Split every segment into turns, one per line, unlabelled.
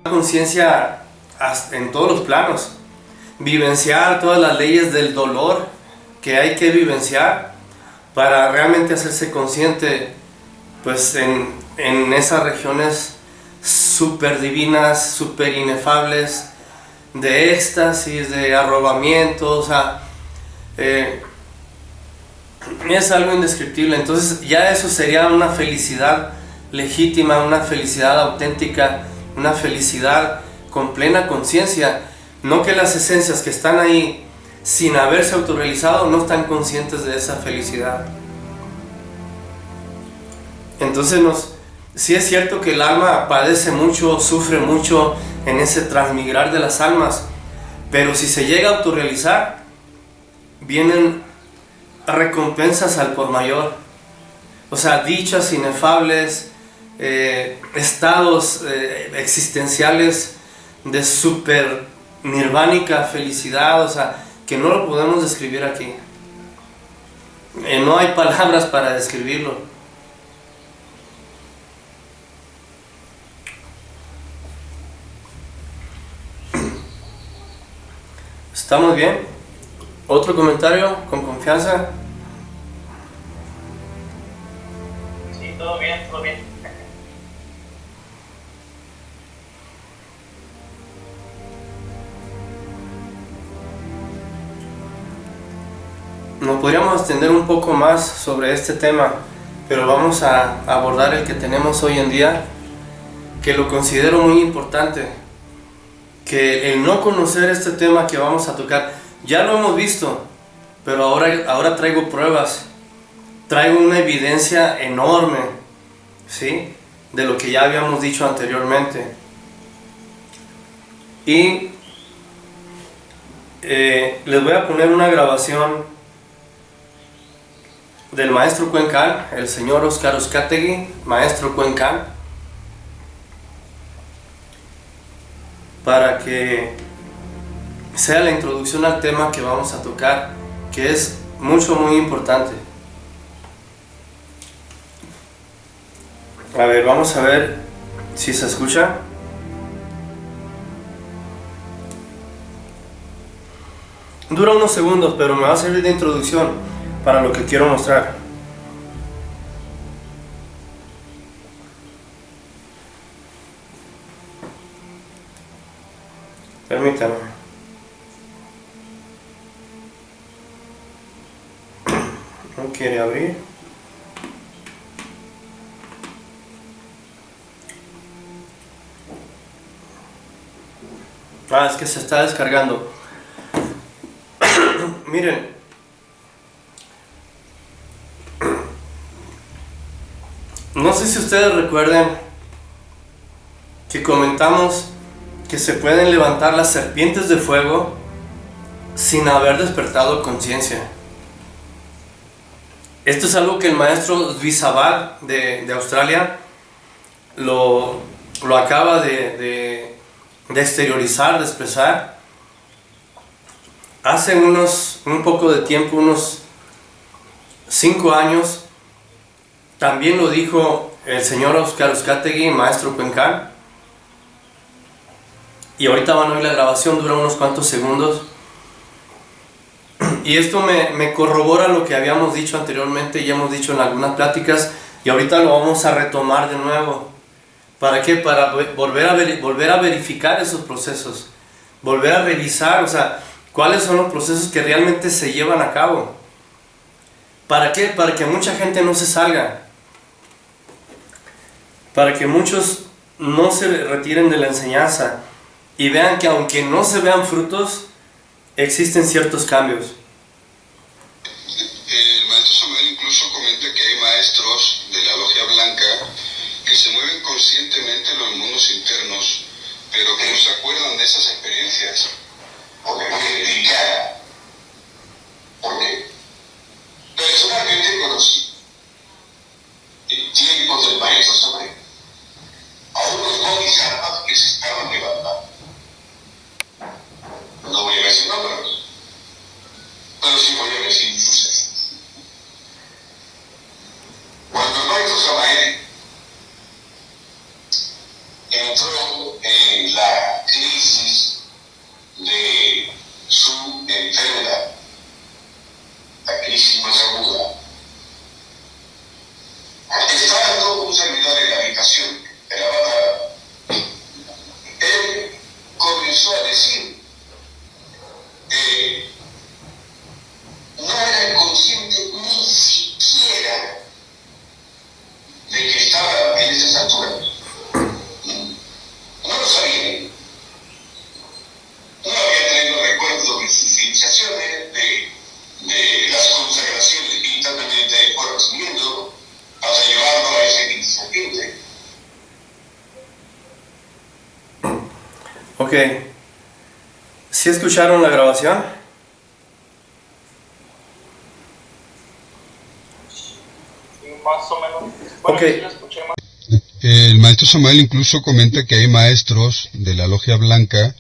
conciencia en todos los planos, vivenciar todas las leyes del dolor que hay que vivenciar para realmente hacerse consciente pues en esas regiones súper divinas, súper inefables, de éxtasis, de arrobamiento, o sea, es algo indescriptible. Entonces ya eso sería una felicidad legítima, una felicidad auténtica, una felicidad con plena conciencia, no que las esencias que están ahí sin haberse autorrealizado no están conscientes de esa felicidad. Entonces sí es cierto que el alma padece mucho, sufre mucho en ese transmigrar de las almas, pero si se llega a autorrealizar, vienen recompensas al por mayor, o sea, dichas inefables, estados existenciales de super nirvánica felicidad, o sea, que no lo podemos describir aquí. No hay palabras para describirlo. ¿Estamos bien? ¿Otro comentario con confianza?
Sí, todo bien, todo bien.
Nos podríamos extender un poco más sobre este tema, pero vamos a abordar el que tenemos hoy en día, que lo considero muy importante, que el no conocer este tema que vamos a tocar, ya lo hemos visto, pero ahora traigo pruebas, traigo una evidencia enorme, ¿sí?, de lo que ya habíamos dicho anteriormente. Y les voy a poner una grabación del maestro Cuencán, el señor Óscar Uzcategui, maestro Cuencán, para que sea la introducción al tema que vamos a tocar, que es muy importante. A ver, vamos a ver si se escucha. Dura unos segundos, pero me va a servir de introducción para lo que quiero mostrar. Permítame. No quiere abrir. Es que se está descargando. Miren. No sé si ustedes recuerden que comentamos que se pueden levantar las serpientes de fuego sin haber despertado conciencia. Esto es algo que el maestro Dvisabad de Australia lo acaba de exteriorizar, de expresar. Hace un poco de tiempo, unos 5 años, también lo dijo el señor Óscar Uzcategui, maestro Cuencán. Y ahorita van a oír la grabación, dura unos cuantos segundos. Y esto me corrobora lo que habíamos dicho anteriormente, ya hemos dicho en algunas pláticas, y ahorita lo vamos a retomar de nuevo. ¿Para qué? Para volver a verificar esos procesos, volver a revisar, o sea, cuáles son los procesos que realmente se llevan a cabo. ¿Para qué? Para que mucha gente no se salga, para que muchos no se retiren de la enseñanza y vean que aunque no se vean frutos, existen ciertos cambios.
El maestro Samuel incluso comenta que hay maestros de la logia blanca que se mueven conscientemente en los mundos internos, pero que no se acuerdan de esas experiencias. Porque personalmente conocí tiempos del maestro Samuel a unos bodhisattvas que se estaban levantando. No voy a decir nombres, pero sí voy a decir sucesos. Cuando el maestro Samael entró en la crisis de su enfermedad, la crisis más aguda, estando un servidor en la habitación de la batalla, él comenzó a decir no era consciente ni siquiera de que estaba en esas alturas. No lo sabía. No había tenido recuerdo de sus iniciaciones, de las consagraciones que internamente fue recibiendo, hasta llevarlo a ese iniciativa.
Ok. ¿Sí escucharon la grabación?
Más o menos. Bueno,
Ok.
sí lo escuché más.
El maestro Samael incluso comenta que hay maestros de la logia blanca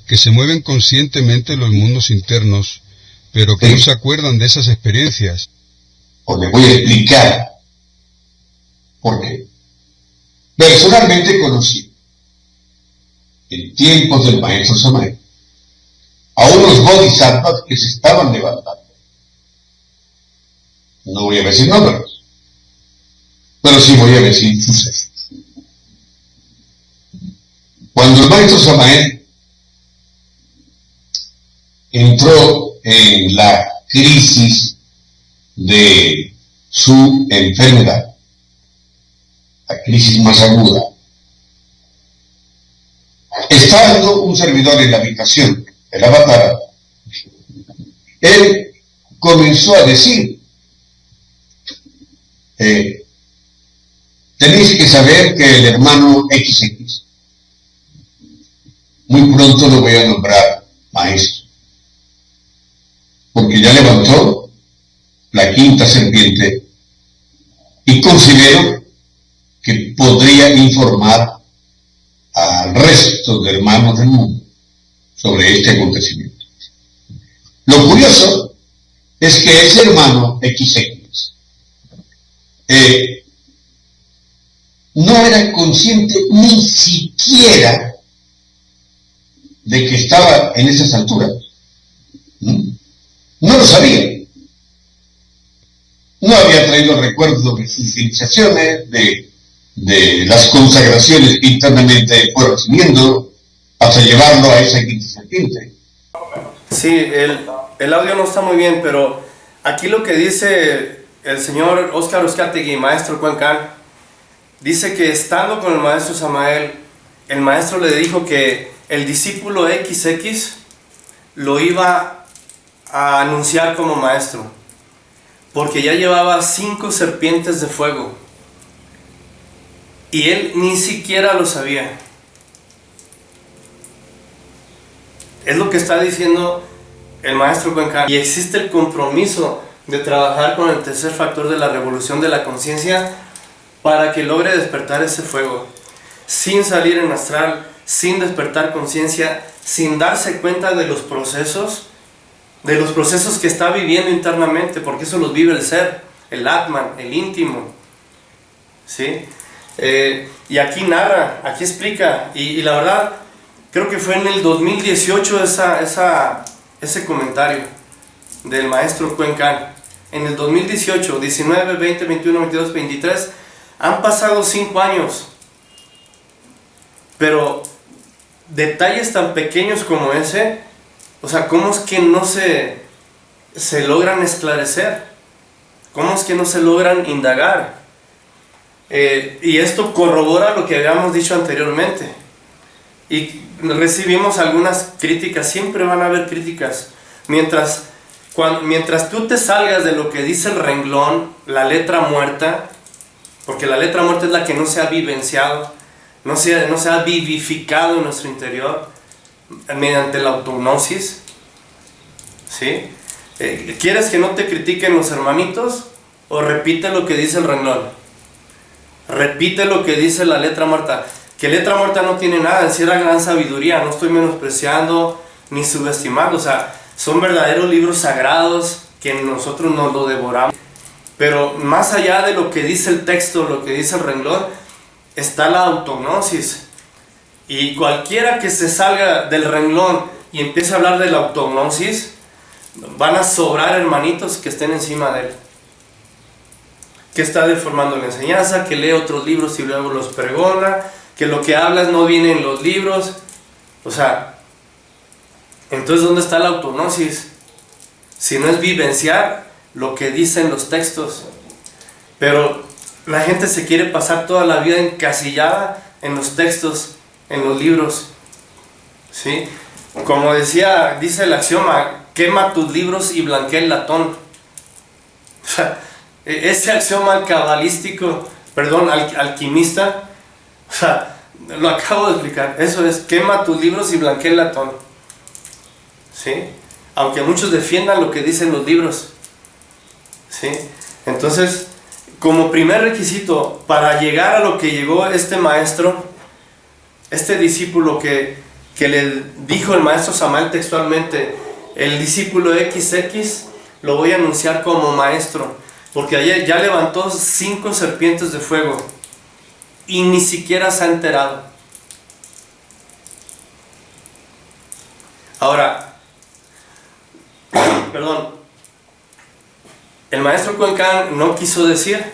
que se mueven conscientemente en los mundos internos, pero que no se acuerdan de esas experiencias. Os le voy a explicar por qué. Personalmente conocí, en tiempos del maestro Samael, a unos bodhisattvas que se estaban levantando. No voy a decir nombres, pero sí voy a decir sucesos. Cuando el maestro Samael entró en la crisis de su enfermedad, la crisis más aguda, estando un servidor en la habitación del avatar, él comenzó a decir, tenéis que saber que el hermano XX, muy pronto lo voy a nombrar maestro, porque ya levantó la quinta serpiente y considero que podría informar al resto de hermanos del mundo sobre este acontecimiento. Lo curioso es que ese hermano XX no era consciente ni siquiera de que estaba en esas alturas. No lo sabía. No había traído recuerdos de sus iniciaciones, de las consagraciones que internamente fue recibiendo, hasta llevarlo a esa quinta serpiente.
Sí, el audio no está muy bien, pero aquí lo que dice el señor Óscar Uzcategui, maestro Cuencán, dice que estando con el maestro Samael, el maestro le dijo que el discípulo XX lo iba a anunciar como maestro, porque ya llevaba 5 serpientes de fuego y él ni siquiera lo sabía. Es lo que está diciendo el maestro Cuencán. Y existe el compromiso de trabajar con el tercer factor de la revolución de la conciencia para que logre despertar ese fuego, sin salir en astral, sin despertar conciencia, sin darse cuenta de los procesos que está viviendo internamente, porque eso los vive el ser, el Atman, el íntimo, ¿sí? Y aquí narra, aquí explica, y la verdad, creo que fue en el 2018 ese comentario del maestro Cuencán. En el 2018, 19, 20, 21, 22, 23, han pasado 5 años, pero detalles tan pequeños como ese, o sea, ¿cómo es que no se logran esclarecer? ¿Cómo es que no se logran indagar? Y esto corrobora lo que habíamos dicho anteriormente. Y recibimos algunas críticas, siempre van a haber críticas. Mientras tú te salgas de lo que dice el renglón, la letra muerta, porque la letra muerta es la que no se ha vivenciado, no se ha vivificado en nuestro interior mediante la autognosis, ¿sí? ¿Quieres que no te critiquen los hermanitos? O repite lo que dice el renglón, repite lo que dice la letra muerta. Que letra muerta no tiene nada, en sí era gran sabiduría, no estoy menospreciando ni subestimando, o sea, son verdaderos libros sagrados que nosotros nos lo devoramos. Pero más allá de lo que dice el texto, lo que dice el renglón, está la autognosis. Y cualquiera que se salga del renglón y empiece a hablar de la autognosis, van a sobrar hermanitos que estén encima de él. Que está deformando la enseñanza, que lee otros libros y luego los pregona, que lo que hablas no viene en los libros. O sea, entonces ¿dónde está la autognosis? Si no es vivenciar lo que dicen los textos. Pero la gente se quiere pasar toda la vida encasillada en los textos, en los libros, ¿sí? Como dice el axioma, quema tus libros y blanquea el latón. O sea, ese axioma cabalístico, alquimista, o sea, lo acabo de explicar. Eso es, quema tus libros y blanquea el latón, ¿sí? Aunque muchos defiendan lo que dicen los libros, ¿sí? Entonces, como primer requisito para llegar a lo que llegó este maestro, este discípulo que le dijo el maestro Samael textualmente, el discípulo XX lo voy a anunciar como maestro, porque ayer ya levantó 5 serpientes de fuego y ni siquiera se ha enterado. Ahora, el maestro Cuencán no quiso decir,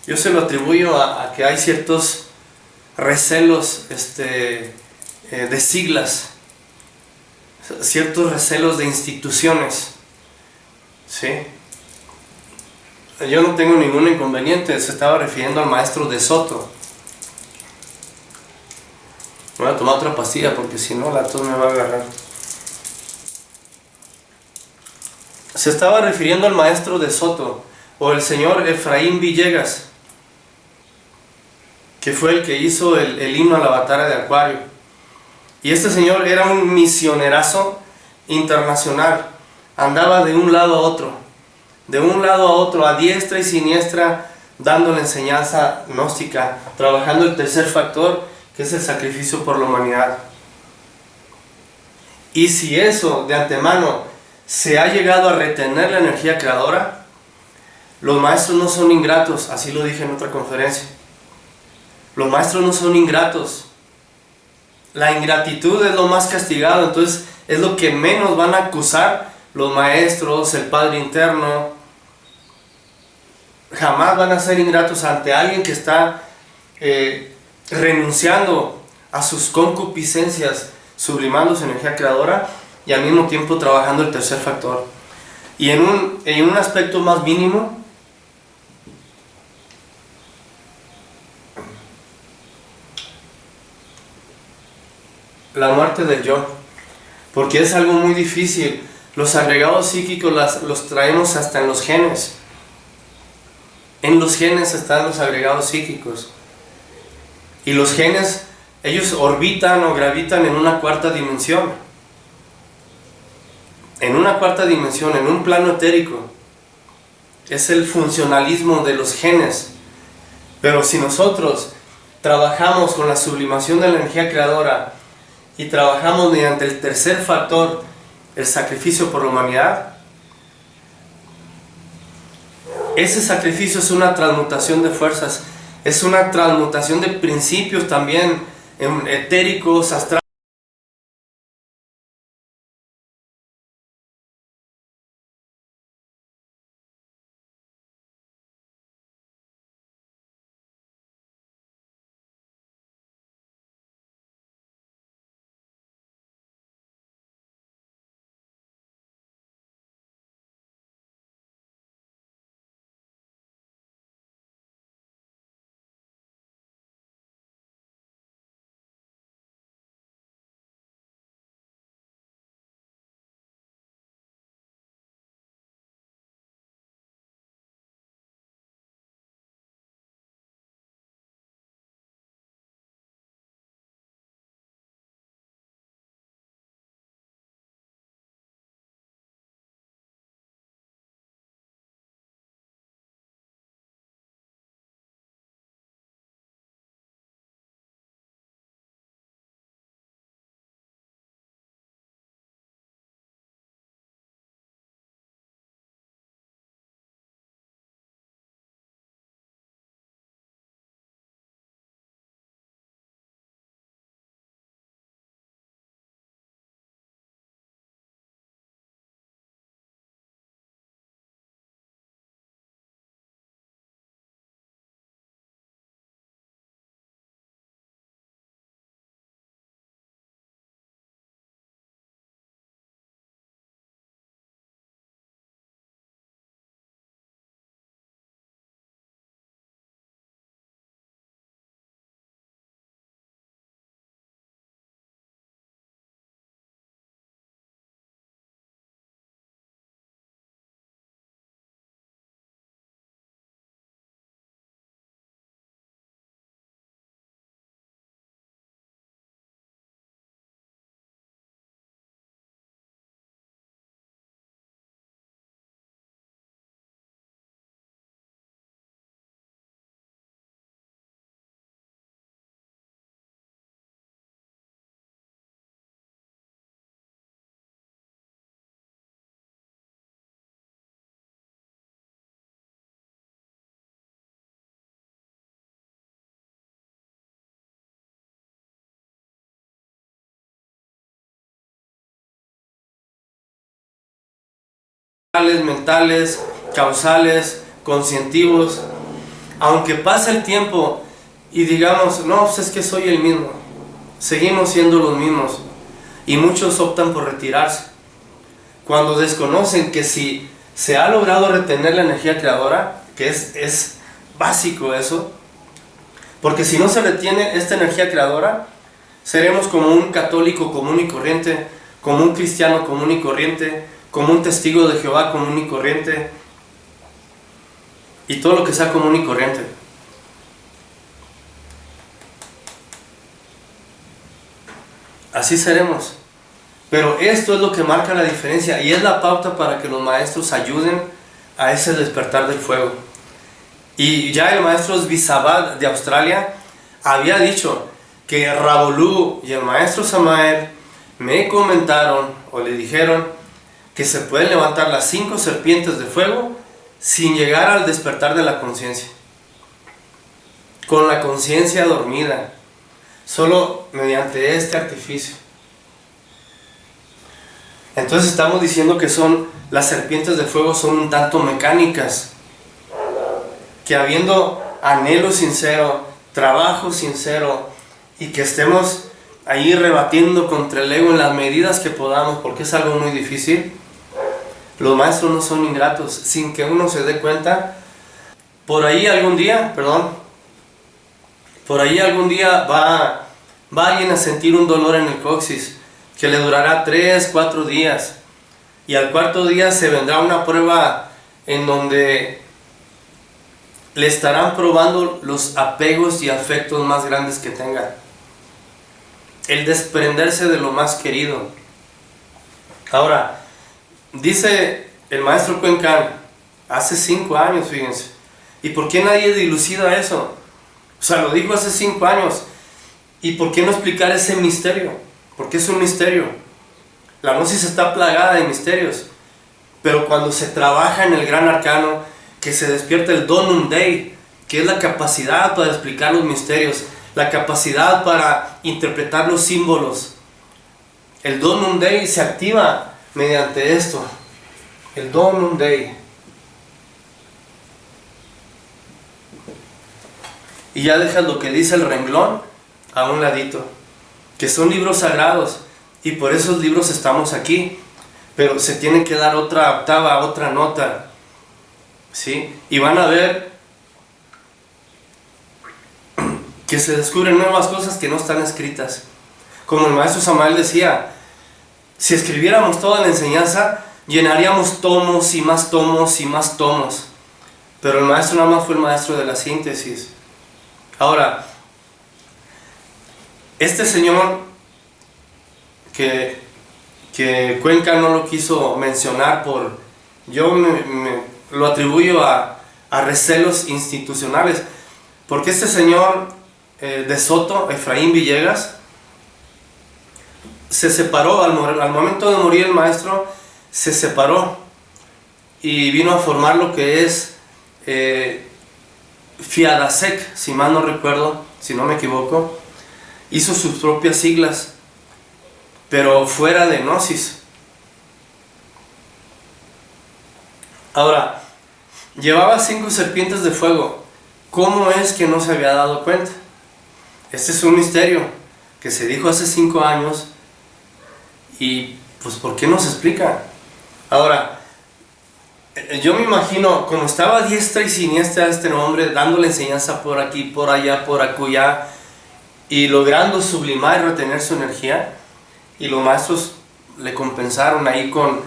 yo se lo atribuyo a que hay ciertos recelos de siglas, ciertos recelos de instituciones, ¿sí? Yo no tengo ningún inconveniente, se estaba refiriendo al maestro de Soto. Me voy a tomar otra pastilla porque si no la tos me va a agarrar. Se estaba refiriendo al maestro de Soto, o el señor Efraín Villegas, que fue el que hizo el himno a la batalla de Acuario. Y este señor era un misionerazo internacional, andaba de un lado a otro, a diestra y siniestra, dando la enseñanza gnóstica, trabajando el tercer factor, que es el sacrificio por la humanidad. Y si eso de antemano se ha llegado a retener la energía creadora, los maestros no son ingratos, así lo dije en otra conferencia. Los maestros no son ingratos. La ingratitud es lo más castigado, entonces es lo que menos van a acusar los maestros, el Padre Interno. Jamás van a ser ingratos ante alguien que está renunciando a sus concupiscencias, sublimando su energía creadora y al mismo tiempo trabajando el tercer factor. Y en un aspecto más mínimo, la muerte del yo, porque es algo muy difícil. Los agregados psíquicos los traemos hasta en los genes. En los genes están los agregados psíquicos. Y los genes, ellos orbitan o gravitan en una cuarta dimensión. En una cuarta dimensión, en un plano etérico. Es el funcionalismo de los genes. Pero si nosotros trabajamos con la sublimación de la energía creadora y trabajamos mediante el tercer factor, el sacrificio por la humanidad, ese sacrificio es una transmutación de fuerzas, es una transmutación de principios también etéricos, astrales. mentales, causales, conscientivos. Aunque pase el tiempo y digamos, no, pues es que soy el mismo, seguimos siendo los mismos, y muchos optan por retirarse cuando desconocen que si se ha logrado retener la energía creadora, que es básico eso, porque si no se retiene esta energía creadora, seremos como un católico común y corriente, como un cristiano común y corriente, como un testigo de Jehová común y corriente, y todo lo que sea común y corriente. Así seremos. Pero esto es lo que marca la diferencia y es la pauta para que los maestros ayuden a ese despertar del fuego. Y ya el maestro Svisabad de Australia había dicho que Ravolu y el maestro Samael me comentaron o le dijeron que se pueden levantar las 5 serpientes de fuego sin llegar al despertar de la conciencia, con la conciencia dormida, solo mediante este artificio. Entonces estamos diciendo que las serpientes de fuego son un tanto mecánicas, que habiendo anhelo sincero, trabajo sincero, y que estemos ahí rebatiendo contra el ego en las medidas que podamos, porque es algo muy difícil, los maestros no son ingratos, sin que uno se dé cuenta. Por ahí algún día va alguien a sentir un dolor en el coxis, que le durará 3, 4 días, y al 4.º día se vendrá una prueba en donde le estarán probando los apegos y afectos más grandes que tenga, el desprenderse de lo más querido. Ahora, dice el maestro Cuencán, hace 5 años, fíjense, ¿y por qué nadie dilucida eso? O sea, lo dijo hace 5 años, ¿y por qué no explicar ese misterio? Porque es un misterio. La gnosis está plagada de misterios, pero cuando se trabaja en el gran arcano, que se despierta el Donum Dei, que es la capacidad para explicar los misterios, la capacidad para interpretar los símbolos, el Donum Dei se activa mediante esto, el Donum Dei. Y ya dejas lo que dice el renglón a un ladito, que son libros sagrados, y por esos libros estamos aquí, pero se tiene que dar otra octava, otra nota, ¿sí? Y van a ver que se descubren nuevas cosas que no están escritas. Como el maestro Samael decía, si escribiéramos toda la enseñanza, llenaríamos tomos y más tomos y más tomos, pero el maestro nada más fue el maestro de la síntesis. Ahora, este señor que Cuenca no lo quiso mencionar, yo lo atribuyo a recelos institucionales, porque este señor de Soto, Efraín Villegas, se separó al momento de morir el maestro, se separó y vino a formar lo que es Fiadasec, si mal no recuerdo, si no me equivoco. Hizo sus propias siglas, pero fuera de gnosis. Ahora, llevaba 5 serpientes de fuego. ¿Cómo es que no se había dado cuenta? Este es un misterio que se dijo hace 5 años y pues ¿por qué no se explica? Ahora, yo me imagino, como estaba a diestra y siniestra este hombre, dándole enseñanza por aquí, por allá, por acullá, y logrando sublimar y retener su energía, y los maestros le compensaron ahí con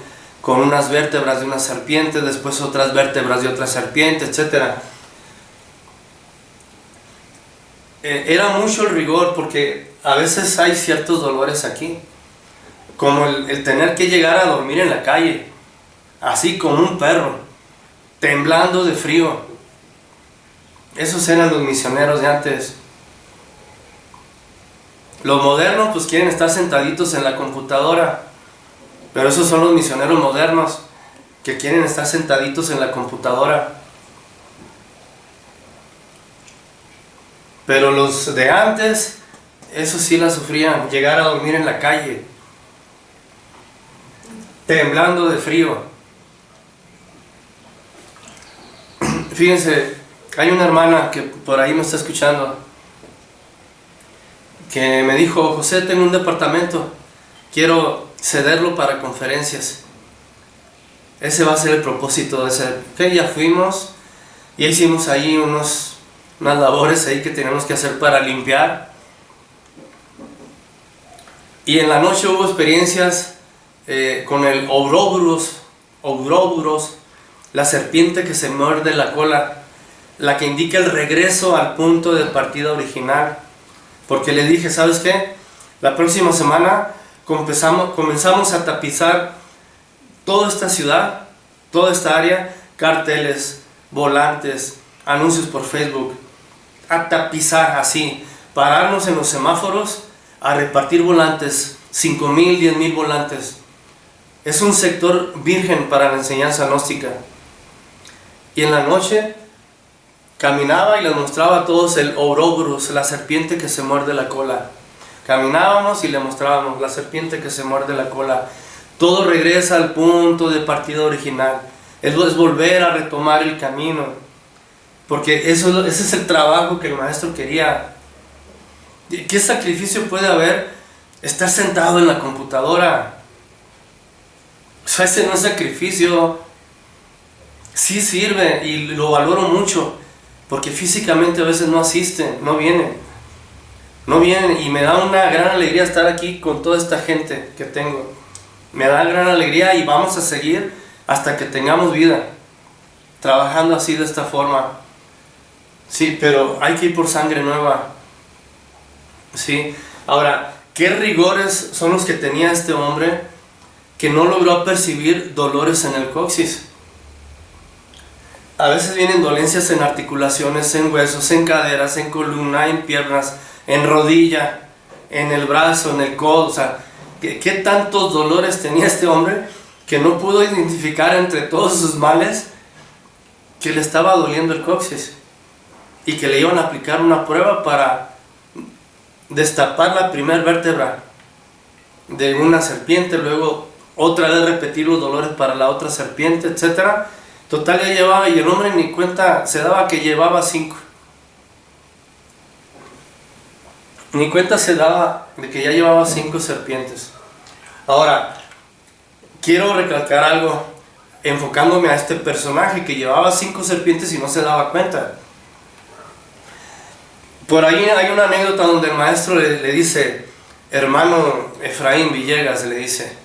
unas vértebras de una serpiente, después otras vértebras de otra serpiente, etc. Era mucho el rigor, porque a veces hay ciertos dolores aquí, como el tener que llegar a dormir en la calle, así como un perro, temblando de frío. Esos eran los misioneros de antes. Los modernos pues quieren estar sentaditos en la computadora, pero esos son los misioneros modernos que quieren estar sentaditos en la computadora. Pero los de antes, eso sí la sufrían, llegar a dormir en la calle, temblando de frío. Fíjense, hay una hermana que por ahí me está escuchando, que me dijo: José, tengo un departamento, quiero cederlo para conferencias. Ese va a ser el propósito de ese. Ok, ya fuimos, y hicimos ahí unas labores ahí que tenemos que hacer para limpiar. Y en la noche hubo experiencias con el Ouroboros, la serpiente que se muerde la cola, la que indica el regreso al punto de partida original. Porque le dije: ¿sabes qué? La próxima semana comenzamos a tapizar toda esta ciudad, toda esta área, carteles, volantes, anuncios por Facebook, a tapizar así, pararnos en los semáforos a repartir volantes, 5,000, 10,000 volantes. Es un sector virgen para la enseñanza gnóstica. Y en la noche caminaba y les mostraba a todos el Ouroboros, la serpiente que se muerde la cola. Caminábamos y le mostrábamos la serpiente que se muerde la cola. Todo regresa al punto de partida original. Es volver a retomar el camino. Porque ese es el trabajo que el maestro quería. ¿Qué sacrificio puede haber estar sentado en la computadora? O sea, ese no es sacrificio. Sí sirve y lo valoro mucho, porque físicamente a veces no asisten, no vienen, y me da una gran alegría estar aquí con toda esta gente que tengo. Me da gran alegría y vamos a seguir hasta que tengamos vida, trabajando así de esta forma. Sí, pero hay que ir por sangre nueva. Sí. Ahora, ¿qué rigores son los que tenía este hombre que no logró percibir dolores en el coxis? A veces vienen dolencias en articulaciones, en huesos, en caderas, en columna, en piernas, en rodilla, en el brazo, en el codo. O sea, ¿qué tantos dolores tenía este hombre que no pudo identificar entre todos sus males que le estaba doliendo el coxis? Y que le iban a aplicar una prueba para destapar la primera vértebra de una serpiente, luego otra vez repetir los dolores para la otra serpiente, etcétera. Total, ya llevaba, y el hombre ni cuenta se daba que llevaba 5. Ni cuenta se daba de que ya llevaba 5 serpientes. Ahora, quiero recalcar algo, enfocándome a este personaje que llevaba 5 serpientes y no se daba cuenta. Por ahí hay una anécdota donde el maestro le dice: hermano Efraín Villegas, le dice,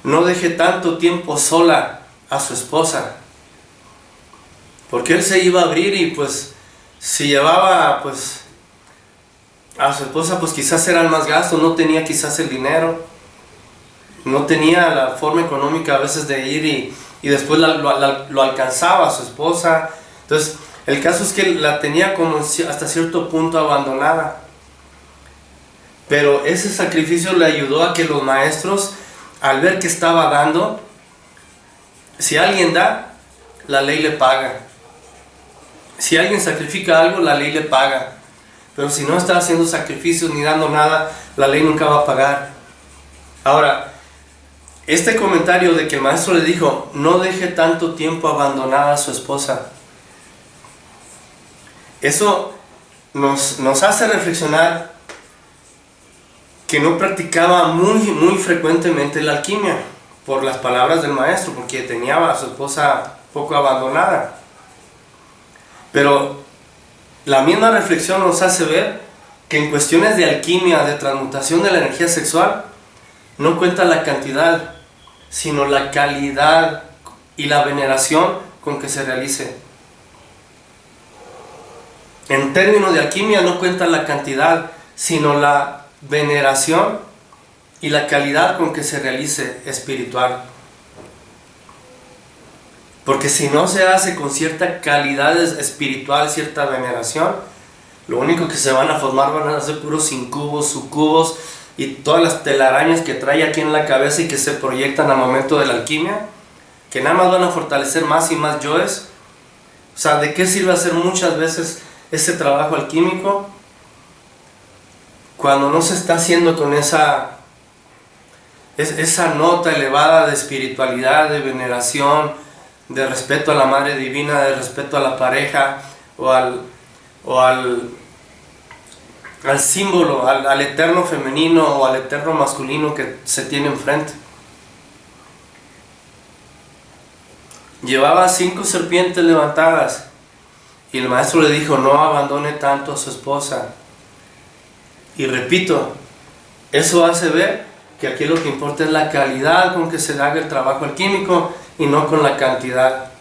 no deje tanto tiempo sola a su esposa. Porque él se iba a abrir y pues si llevaba pues a su esposa, pues quizás eran más gastos, no tenía quizás el dinero, no tenía la forma económica a veces de ir y después lo alcanzaba a su esposa. Entonces el caso es que la tenía como hasta cierto punto abandonada. Pero ese sacrificio le ayudó a que los maestros, al ver que estaba dando, si alguien da, la ley le paga. Si alguien sacrifica algo, la ley le paga. Pero si no está haciendo sacrificios ni dando nada, la ley nunca va a pagar. Ahora, este comentario de que el maestro le dijo, no deje tanto tiempo abandonada a su esposa, eso nos hace reflexionar que no practicaba muy frecuentemente la alquimia, por las palabras del maestro, porque tenía a su esposa poco abandonada. Pero la misma reflexión nos hace ver que en cuestiones de alquimia, de transmutación de la energía sexual, no cuenta la cantidad, sino la calidad y la veneración con que se realice. En términos de alquimia no cuenta la cantidad, sino la veneración y la calidad con que se realice espiritual. Porque si no se hace con cierta calidad espiritual, cierta veneración, lo único que se van a formar van a ser puros incubos, sucubos y todas las telarañas que trae aquí en la cabeza y que se proyectan al momento de la alquimia, que nada más van a fortalecer más y más yoes. O sea, ¿de qué sirve hacer muchas veces ese trabajo alquímico cuando no se está haciendo con esa nota elevada de espiritualidad, de veneración, de respeto a la Madre Divina, de respeto a la pareja o al símbolo, al eterno femenino o al eterno masculino que se tiene enfrente. Llevaba 5 serpientes levantadas y el maestro le dijo: no abandone tanto a su esposa. Y repito, eso hace ver que aquí lo que importa es la calidad con que se haga el trabajo alquímico y no con la cantidad.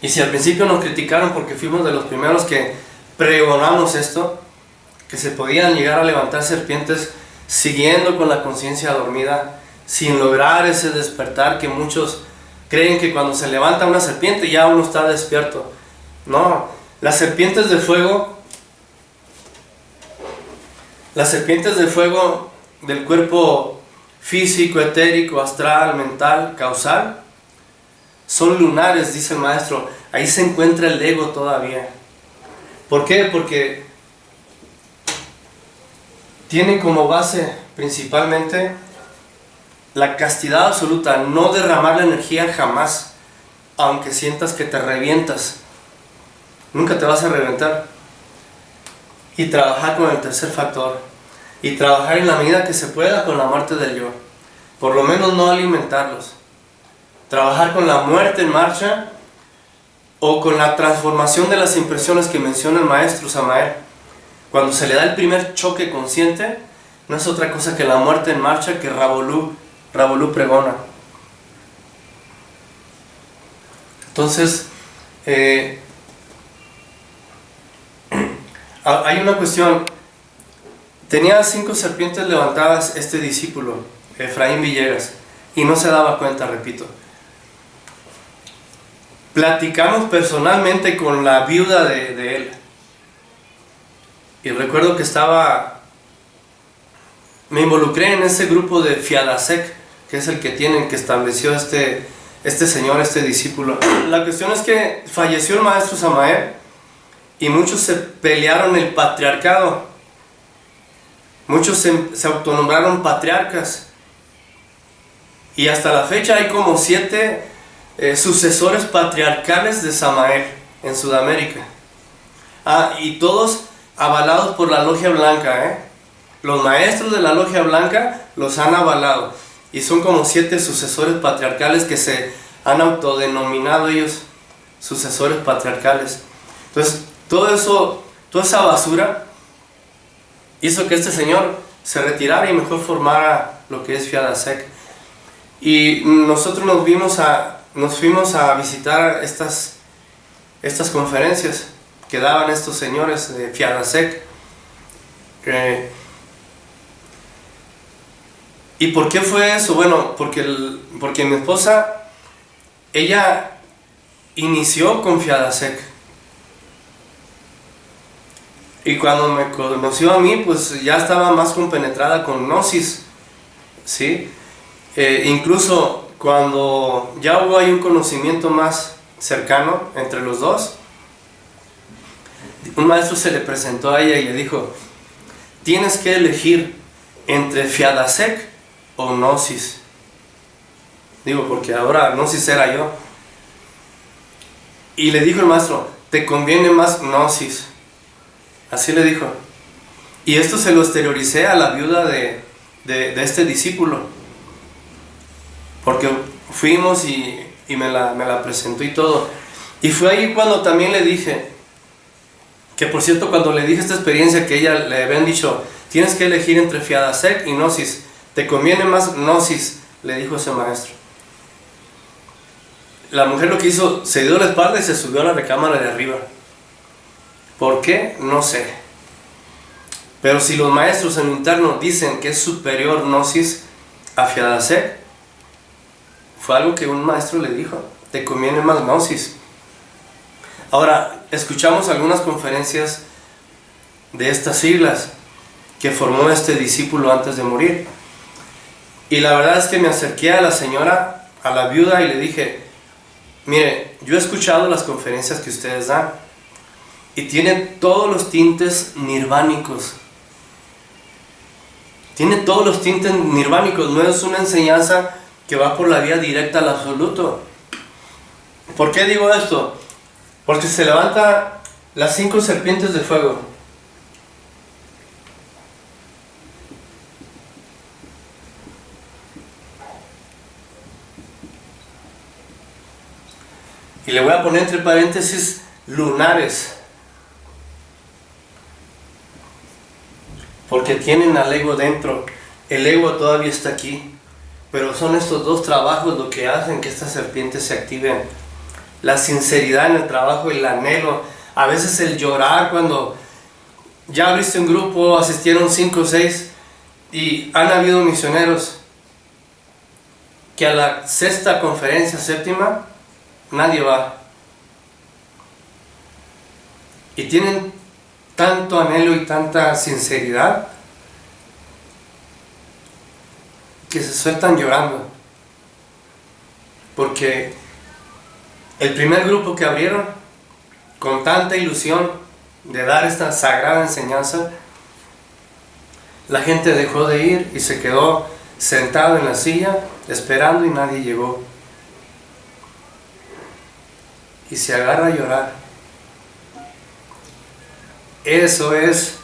Y si al principio nos criticaron porque fuimos de los primeros que pregonamos esto, que se podían llegar a levantar serpientes siguiendo con la conciencia dormida, sin lograr ese despertar que muchos creen que cuando se levanta una serpiente ya uno está despierto. No, las serpientes de fuego del cuerpo físico, etérico, astral, mental, causal, son lunares, dice el maestro. Ahí se encuentra el ego todavía. ¿Por qué? Porque tiene como base principalmente la castidad absoluta, no derramar la energía jamás, aunque sientas que te revientas. Nunca te vas a reventar. Y trabajar con el tercer factor. Y trabajar en la medida que se pueda con la muerte del yo. Por lo menos no alimentarlos. Trabajar con la muerte en marcha o con la transformación de las impresiones que menciona el maestro Samael. Cuando se le da el primer choque consciente, no es otra cosa que la muerte en marcha que Ravolú pregona. Entonces, hay una cuestión. Tenía 5 serpientes levantadas este discípulo, Efraín Villegas, y no se daba cuenta, repito. Platicamos personalmente con la viuda de él. Y recuerdo que me involucré en ese grupo de Fiadasek, que es el que estableció este señor, este discípulo. La cuestión es que falleció el maestro Samael y muchos se pelearon el patriarcado. Muchos se autonombraron patriarcas. Y hasta la fecha hay como 7 sucesores patriarcales de Samael en Sudamérica. Y todos avalados por la Logia Blanca, Los maestros de la Logia Blanca los han avalado. Y son como 7 sucesores patriarcales que se han autodenominado ellos sucesores patriarcales. Entonces, toda esa basura hizo que este señor se retirara y mejor formara lo que es Fiadasek. Y nosotros nos fuimos a visitar estas conferencias que daban estos señores de Fiadasek. ¿Y por qué fue eso? Bueno, porque mi esposa, ella inició con Fiadasek. Y cuando me conoció a mí, pues ya estaba más compenetrada con Gnosis, ¿sí? Incluso cuando ya hubo ahí un conocimiento más cercano entre los dos, un maestro se le presentó a ella y le dijo: tienes que elegir entre Fiadasek o Gnosis. Digo, porque ahora Gnosis era yo. Y le dijo el maestro: te conviene más Gnosis. Así le dijo. Y esto se lo exterioricé a la viuda de este discípulo, porque fuimos y me la presentó y todo. Y fue ahí cuando también le dije, que por cierto, cuando le dije esta experiencia, que ella le habían dicho: tienes que elegir entre Fiadasek y Gnosis, te conviene más Gnosis, le dijo ese maestro. La mujer lo que hizo, se dio la espalda y se subió a la recámara de arriba. ¿Por qué? No sé. Pero si los maestros en interno dicen que es superior Gnosis a Fiadasek, fue algo que un maestro le dijo: te conviene más Gnosis. Ahora, escuchamos algunas conferencias de estas siglas que formó este discípulo antes de morir. Y la verdad es que me acerqué a la señora, a la viuda, y le dije: mire, yo he escuchado las conferencias que ustedes dan y tienen todos los tintes nirvánicos. Tiene todos los tintes nirvánicos, no es una enseñanza que va por la vía directa al absoluto. ¿Por qué digo esto? Porque se levantan las 5 serpientes de fuego. Y le voy a poner entre paréntesis lunares. Porque tienen al ego dentro. El ego todavía está aquí. Pero son estos dos trabajos lo que hacen que estas serpientes se activen. La sinceridad en el trabajo, el anhelo. A veces el llorar cuando ya abriste un grupo, asistieron 5 o 6 y han habido misioneros que a la 6ª conferencia, 7ª, nadie va. Y tienen tanto anhelo y tanta sinceridad que se sueltan llorando. Porque el primer grupo que abrieron, con tanta ilusión de dar esta sagrada enseñanza, la gente dejó de ir y se quedó sentado en la silla esperando y nadie llegó. Y se agarra a llorar. Eso es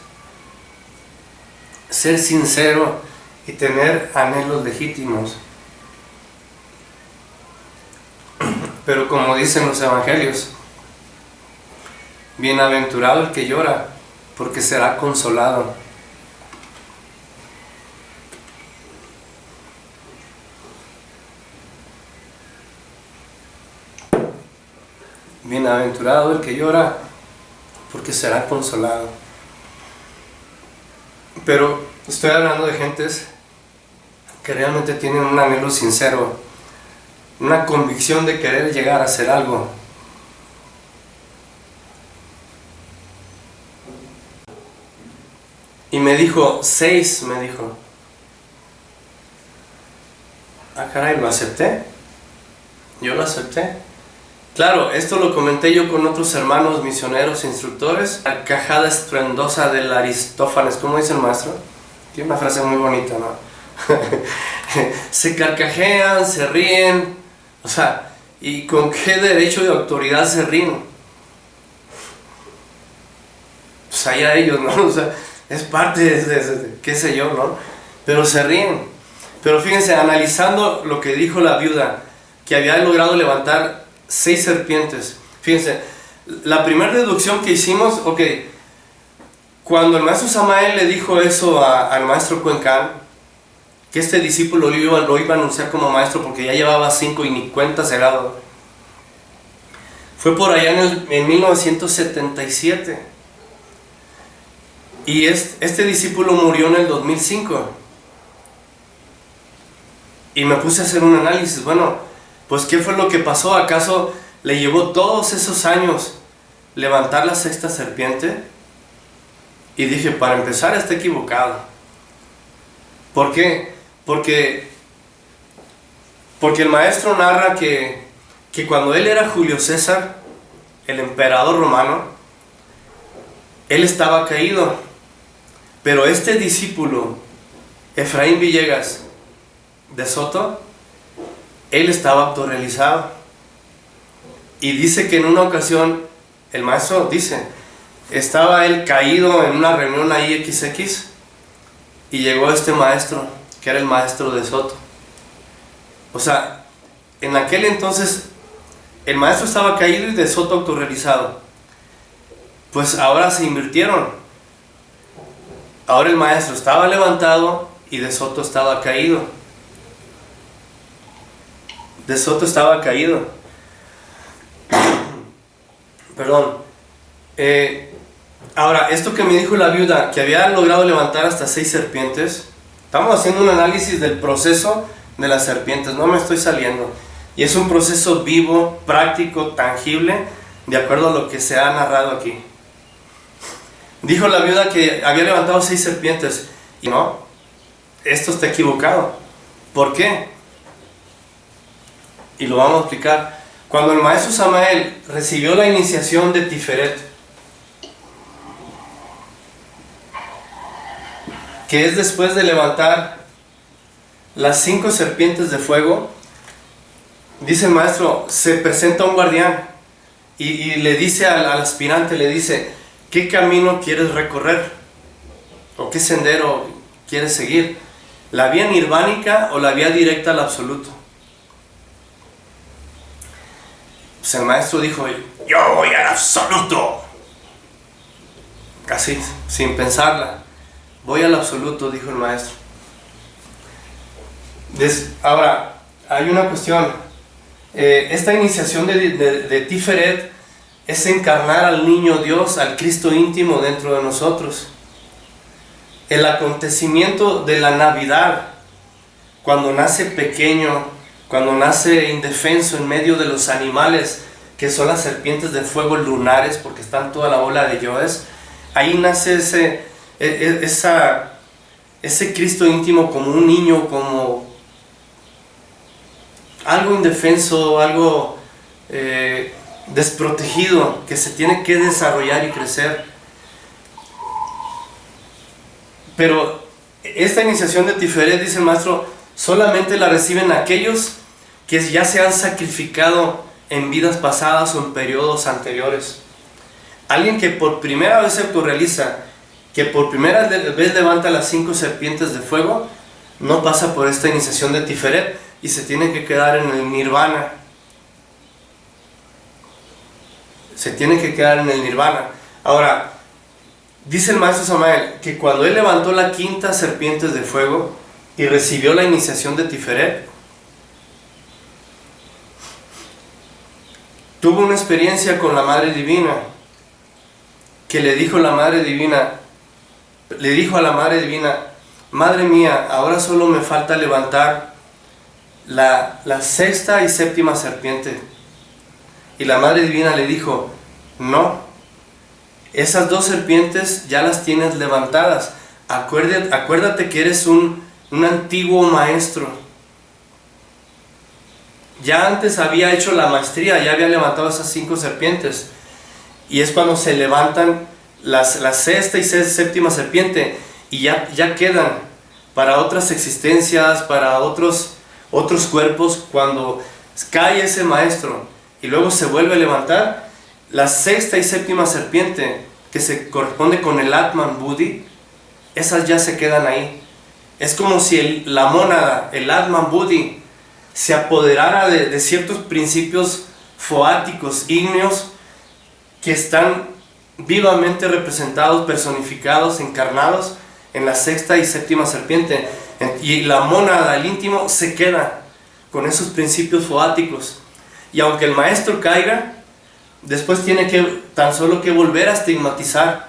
ser sincero y tener anhelos legítimos. Pero como dicen los evangelios, bienaventurado el que llora, porque será consolado. Bienaventurado el que llora, porque será consolado. Pero estoy hablando de gentes que realmente tienen un anhelo sincero, una convicción de querer llegar a hacer algo. Y me dijo, 6, me dijo. Ah, caray, ¿lo acepté? Yo lo acepté. Claro, esto lo comenté yo con otros hermanos misioneros, instructores. La cajada estruendosa del Aristófanes, ¿cómo dice el maestro? Tiene una frase muy bonita, ¿no? Se carcajean, se ríen, o sea, ¿y con qué derecho de autoridad se ríen? Pues allá ellos, ¿no? O sea, es parte de qué sé yo, ¿no? Pero se ríen. Pero fíjense, analizando lo que dijo la viuda, que había logrado levantar 6 serpientes. Fíjense, la primera deducción que hicimos, ok, cuando el maestro Samael le dijo eso al maestro Cuencán, que este discípulo lo iba a anunciar como maestro porque ya llevaba 5 y ni cuenta se había dado, fue por allá en 1977. Y este discípulo murió en el 2005. Y me puse a hacer un análisis. Bueno, pues ¿qué fue lo que pasó? ¿Acaso le llevó todos esos años levantar la 6ª serpiente? Y dije, para empezar está equivocado. ¿Por qué? Porque el maestro narra que cuando él era Julio César, el emperador romano, él estaba caído. Pero este discípulo, Efraín Villegas de Soto, él estaba autorrealizado. Y dice que en una ocasión, el maestro dice, estaba él caído en una reunión ahí XX, y llegó este maestro, que era el maestro de Soto. O sea, en aquel entonces, el maestro estaba caído y de Soto autorrealizado. Pues ahora se invirtieron. Ahora el maestro estaba levantado y de Soto estaba caído. De Soto estaba caído. Perdón. Ahora, esto que me dijo la viuda, que había logrado levantar hasta 6 serpientes, estamos haciendo un análisis del proceso de las serpientes, no me estoy saliendo. Y es un proceso vivo, práctico, tangible, de acuerdo a lo que se ha narrado aquí. Dijo la viuda que había levantado 6 serpientes. Y no, esto está equivocado. ¿Por qué? Y lo vamos a explicar. Cuando el maestro Samael recibió la iniciación de Tiferet, que es después de levantar las 5 serpientes de fuego, dice el maestro, se presenta un guardián y le dice al aspirante, le dice, ¿qué camino quieres recorrer? ¿O qué sendero quieres seguir? ¿La vía nirvánica o la vía directa al absoluto? Pues el maestro dijo, yo voy al absoluto. Casi sin pensarla. Voy al absoluto, dijo el maestro. Ahora, hay una cuestión. Esta iniciación de Tiferet es encarnar al niño Dios, al Cristo íntimo dentro de nosotros. El acontecimiento de la Navidad, cuando nace pequeño, cuando nace indefenso en medio de los animales, que son las serpientes de fuego lunares, porque están toda la bola de Yoes, ahí nace ese Cristo íntimo como un niño, como algo indefenso, algo desprotegido, que se tiene que desarrollar y crecer. Pero esta iniciación de Tiferet, dice el maestro, solamente la reciben aquellos que ya se han sacrificado en vidas pasadas o en periodos anteriores. Alguien que por primera vez se autorrealiza, que por primera vez levanta las 5 serpientes de fuego, no pasa por esta iniciación de Tiferet y se tiene que quedar en el nirvana. Se tiene que quedar en el nirvana. Ahora, dice el maestro Samael que cuando él levantó la 5ª serpiente de fuego y recibió la iniciación de Tiferet, tuvo una experiencia con la Madre Divina, que le dijo a la Madre Divina, Madre mía, ahora solo me falta levantar la 6ª y 7ª serpiente. Y la Madre Divina le dijo, no, esas 2 serpientes ya las tienes levantadas. Acuérdate que eres un antiguo maestro. Ya antes había hecho la maestría, ya había levantado esas 5 serpientes. Y es cuando se levantan la 6ª y 7ª serpiente y ya quedan para otras existencias, para otros cuerpos. Cuando cae ese maestro y luego se vuelve a levantar, la 6ª y 7ª serpiente, que se corresponde con el Atman Buddhi, esas ya se quedan ahí. Es como si la mónada, el Atman Buddhi, se apoderara de ciertos principios foáticos, ígneos, que están vivamente representados, personificados, encarnados en la 6ª y 7ª serpiente. Y la mónada, el íntimo, se queda con esos principios foáticos. Y aunque el maestro caiga, después tiene tan solo que volver a estigmatizar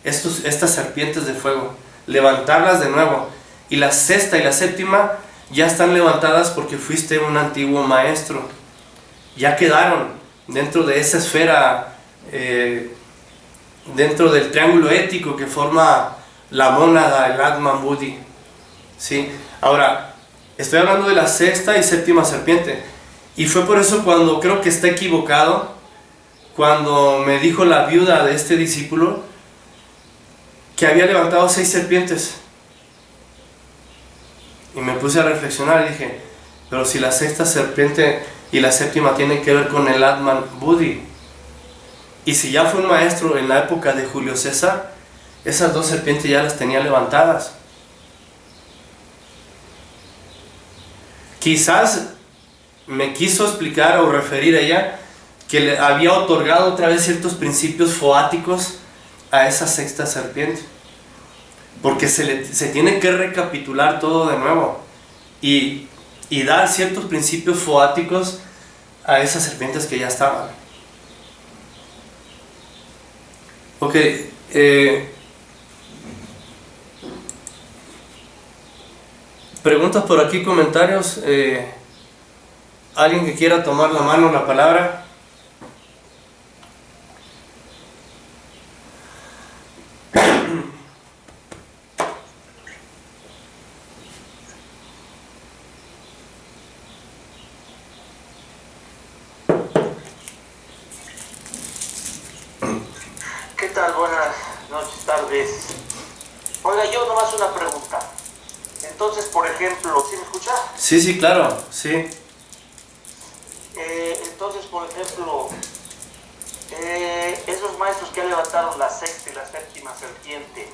estas serpientes de fuego, levantarlas de nuevo. Y la 6ª y la 7ª ya están levantadas porque fuiste un antiguo maestro. Ya quedaron dentro de esa esfera, dentro del triángulo ético que forma la mónada, el Atman Buddhi. ¿Sí? Ahora, estoy hablando de la 6ª y 7ª serpiente. Y fue por eso cuando creo que está equivocado, cuando me dijo la viuda de este discípulo que había levantado 6 serpientes. Y me puse a reflexionar y dije, pero si la 6ª serpiente y la 7ª tienen que ver con el Atman Buddhi, y si ya fue un maestro en la época de Julio César, esas 2 serpientes ya las tenía levantadas. Quizás me quiso explicar o referir a ella que le había otorgado otra vez ciertos principios foáticos a esa 6ª serpiente, porque se tiene que recapitular todo de nuevo y dar ciertos principios foáticos a esas serpientes que ya estaban. Ok, preguntas por aquí, comentarios. ¿Alguien que quiera tomar la mano, la palabra?
¿Qué tal? Buenas noches, tardes.
Oiga, yo nomás una pregunta. Entonces, por ejemplo, ¿sí me escucha?
Sí, sí, claro, sí.
Entonces, por ejemplo, esos maestros que levantaron la sexta y la séptima serpiente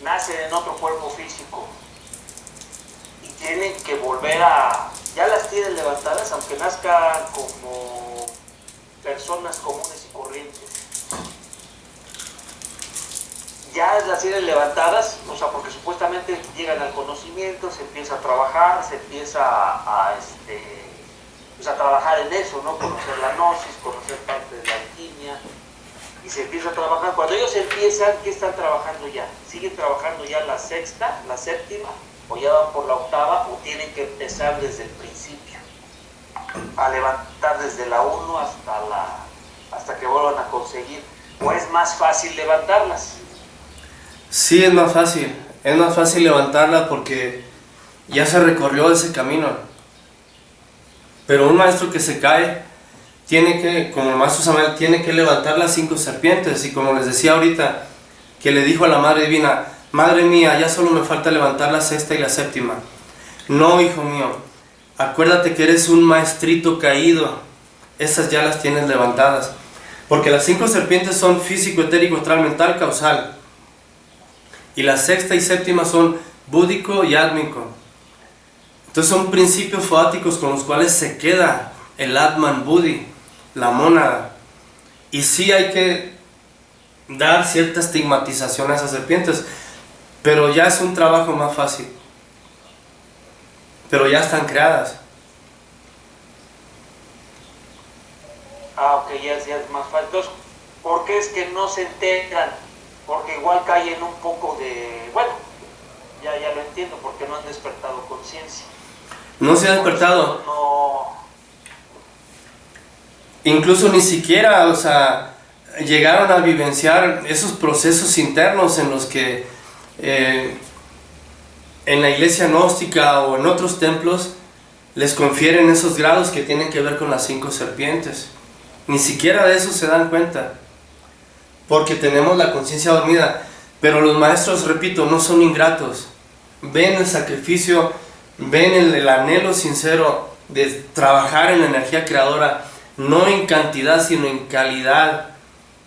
nacen en otro cuerpo físico y tienen que volver a... ya las tienen levantadas aunque nazcan como personas comunes y corrientes. Ya las tienen levantadas, o sea, porque supuestamente llegan al conocimiento, se empieza a trabajar, se empieza pues a trabajar en eso, ¿no? Conocer la gnosis, conocer parte de la alquimia, y se empieza a trabajar. Cuando ellos empiezan, ¿qué están trabajando ya? ¿Siguen trabajando ya la sexta, la séptima, o ya van por la octava, o tienen que empezar desde el principio, a levantar desde la 1 hasta que vuelvan a conseguir? ¿O es más fácil levantarlas?
Sí, es más fácil levantarla porque ya se recorrió ese camino. Pero un maestro que se cae, tiene que, como el maestro Samael, tiene que levantar las 5 serpientes, y como les decía ahorita, que le dijo a la Madre Divina: Madre mía, ya solo me falta levantar la sexta y la séptima. No, hijo mío, acuérdate que eres un maestrito caído, esas ya las tienes levantadas, porque las 5 serpientes son físico, etérico, astral, mental, causal. Y la sexta y séptima son búdico y átmico. Entonces son principios foáticos con los cuales se queda el Atman Buddhi, la mónada. Y sí hay que dar cierta estigmatización a esas serpientes, pero ya es un trabajo más fácil. Pero ya están creadas.
Ah, ok, ya es más fácil. Entonces, ¿por qué es que no se enteran? Porque igual caen un poco de... Bueno, ya lo entiendo, porque no han despertado conciencia.
No se ha despertado.
No.
Incluso ni siquiera, o sea, llegaron a vivenciar esos procesos internos en los que en la iglesia gnóstica o en otros templos les confieren esos grados que tienen que ver con las 5 serpientes. Ni siquiera de eso se dan cuenta, porque tenemos la conciencia dormida. Pero los maestros, repito, no son ingratos. Ven el sacrificio, ven el anhelo sincero de trabajar en la energía creadora, no en cantidad sino en calidad,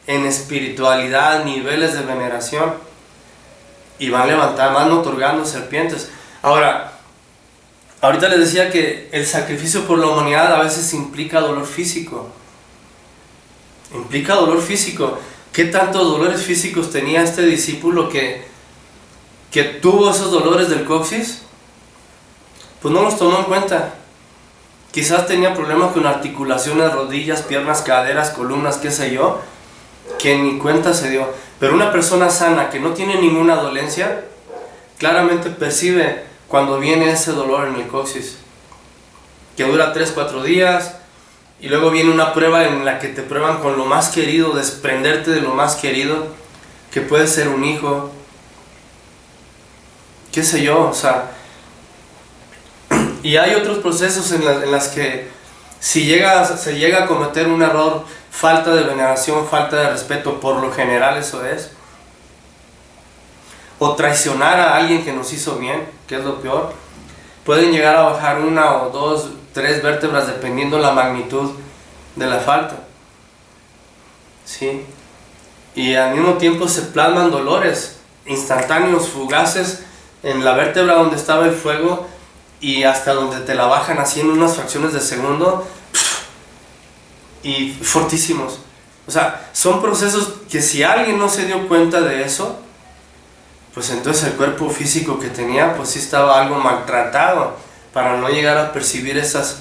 en espiritualidad, niveles de veneración, y van levantando, van otorgando serpientes. Ahora, ahorita les decía que el sacrificio por la humanidad a veces implica dolor físico. Implica dolor físico. ¿Qué tantos dolores físicos tenía este discípulo que tuvo esos dolores del coxis? Pues no los tomó en cuenta. Quizás tenía problemas con articulaciones, rodillas, piernas, caderas, columnas, qué sé yo, que ni cuenta se dio. Pero una persona sana que no tiene ninguna dolencia, claramente percibe cuando viene ese dolor en el coxis, que dura 3-4 días, y luego viene una prueba en la que te prueban con lo más querido, desprenderte de lo más querido, que puede ser un hijo, qué sé yo, o sea. Y hay otros procesos en las que se llega a cometer un error, falta de veneración, falta de respeto, por lo general eso es, o traicionar a alguien que nos hizo bien, que es lo peor. Pueden llegar a bajar 1 o 2, 3 vértebras dependiendo la magnitud de la falta, ¿sí? Y al mismo tiempo se plasman dolores instantáneos, fugaces, en la vértebra donde estaba el fuego, y hasta donde te la bajan así en unas fracciones de segundo, y fortísimos. O sea, son procesos que si alguien no se dio cuenta de eso, pues entonces el cuerpo físico que tenía, pues sí estaba algo maltratado, para no llegar a percibir esos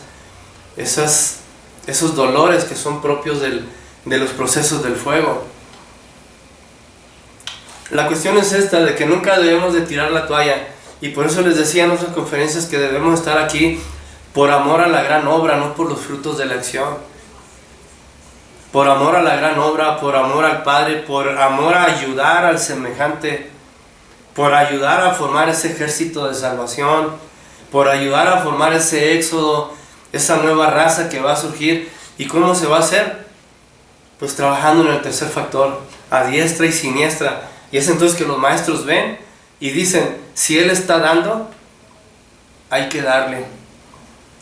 dolores que son propios de los procesos del fuego. La cuestión es esta, de que nunca debemos de tirar la toalla, y por eso les decía en otras conferencias que debemos estar aquí por amor a la gran obra, no por los frutos de la acción. Por amor a la gran obra, por amor al Padre, por amor a ayudar al semejante, por ayudar a formar ese ejército de salvación, por ayudar a formar ese éxodo, esa nueva raza que va a surgir. ¿Y cómo se va a hacer? Pues trabajando en el tercer factor, a diestra y siniestra. Y es entonces que los maestros ven y dicen, si Él está dando, hay que darle,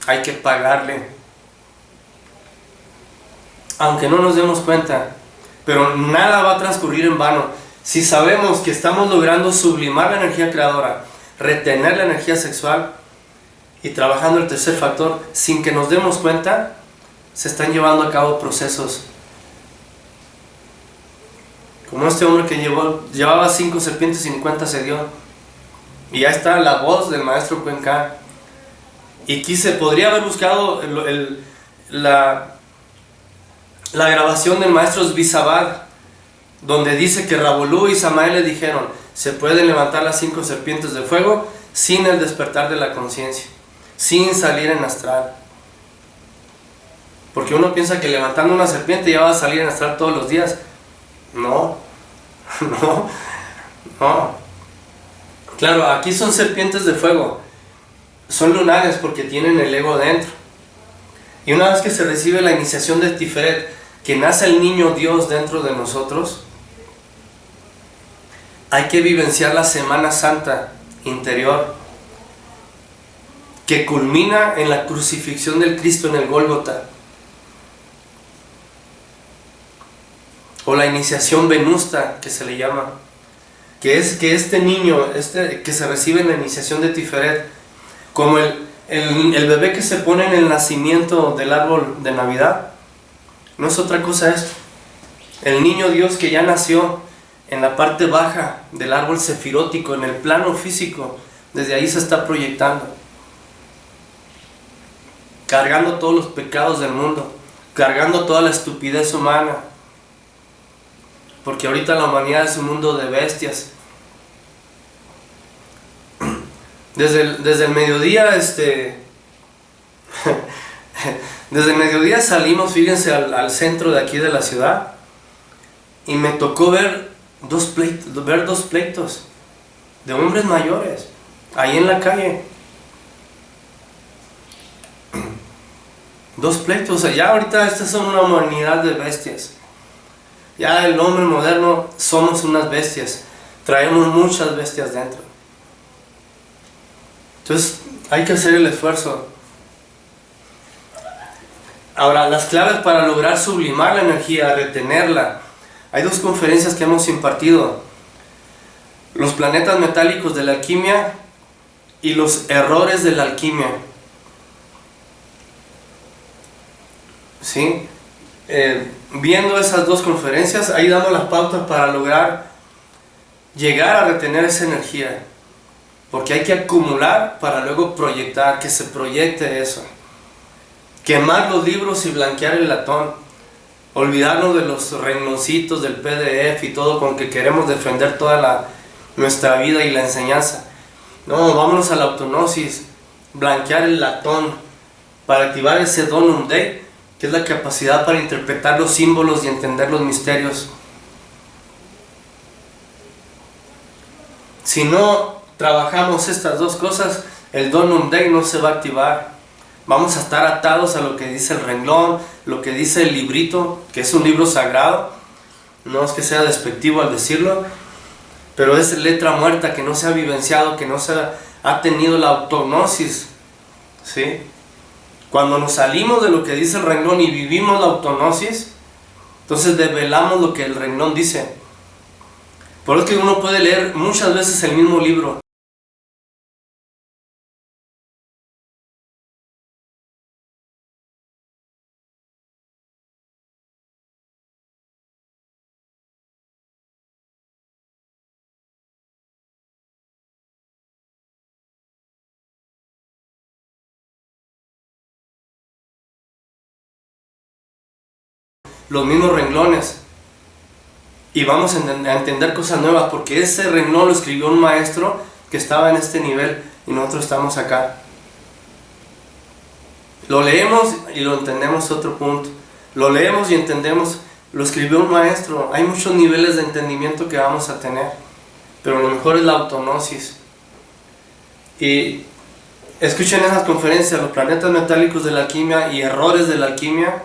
hay que pagarle. Aunque no nos demos cuenta, pero nada va a transcurrir en vano. Si sabemos que estamos logrando sublimar la energía creadora, retener la energía sexual y trabajando el tercer factor, sin que nos demos cuenta, se están llevando a cabo procesos. Como este hombre que llevaba 5 serpientes y ni cuenta se dio. Y ya está la voz del maestro Cuenca. Y podría haber buscado la grabación del maestro Zvisabad, donde dice que Rabolú y Samael le dijeron, se pueden levantar las 5 serpientes de fuego sin el despertar de la conciencia, sin salir en astral. Porque uno piensa que levantando una serpiente ya va a salir en astral todos los días. No. Claro, aquí son serpientes de fuego. Son lunares porque tienen el ego dentro. Y una vez que se recibe la iniciación de Tiferet, que nace el niño Dios dentro de nosotros, hay que vivenciar la Semana Santa interior, que culmina en la crucifixión del Cristo en el Gólgota, o la iniciación venusta, que se le llama, que es que este niño, que se recibe en la iniciación de Tiferet, como el bebé que se pone en el nacimiento del árbol de Navidad, no es otra cosa esto. El niño Dios que ya nació en la parte baja del árbol sefirótico, en el plano físico, desde ahí se está proyectando, cargando todos los pecados del mundo, cargando toda la estupidez humana, porque ahorita la humanidad es un mundo de bestias. Desde el mediodía, desde el mediodía salimos, fíjense, al centro de aquí de la ciudad, y me tocó ver dos pleitos de hombres mayores ahí en la calle. 2 pleitos, o sea, ya ahorita estas son una humanidad de bestias. Ya el hombre moderno somos unas bestias, traemos muchas bestias dentro. Entonces hay que hacer el esfuerzo. Ahora, las claves para lograr sublimar la energía, retenerla. Hay 2 conferencias que hemos impartido: los planetas metálicos de la alquimia y los errores de la alquimia. ¿Sí? Viendo esas 2 conferencias, ahí damos las pautas para lograr llegar a retener esa energía, porque hay que acumular para luego proyectar, que se proyecte eso, quemar los libros y blanquear el latón, olvidarnos de los rengloncitos del PDF y todo con que queremos defender toda nuestra vida y la enseñanza. No, vámonos a la autognosis, blanquear el latón para activar ese donum dei, que es la capacidad para interpretar los símbolos y entender los misterios. Si no trabajamos estas 2 cosas, el donum dei no se va a activar. Vamos a estar atados a lo que dice el renglón, lo que dice el librito, que es un libro sagrado. No es que sea despectivo al decirlo, pero es letra muerta, que no se ha vivenciado, que no se ha tenido la autognosis, ¿sí? Cuando nos salimos de lo que dice el renglón y vivimos la autognosis, entonces develamos lo que el renglón dice. Por eso es que uno puede leer muchas veces el mismo libro. Los mismos renglones, y vamos a entender cosas nuevas, porque ese renglón lo escribió un maestro que estaba en este nivel y nosotros estamos acá. Lo leemos y lo entendemos, otro punto. Lo leemos y entendemos, lo escribió un maestro. Hay muchos niveles de entendimiento que vamos a tener, pero lo mejor es la autognosis. Y escuchen esas conferencias, los planetas metálicos de la alquimia y errores de la alquimia.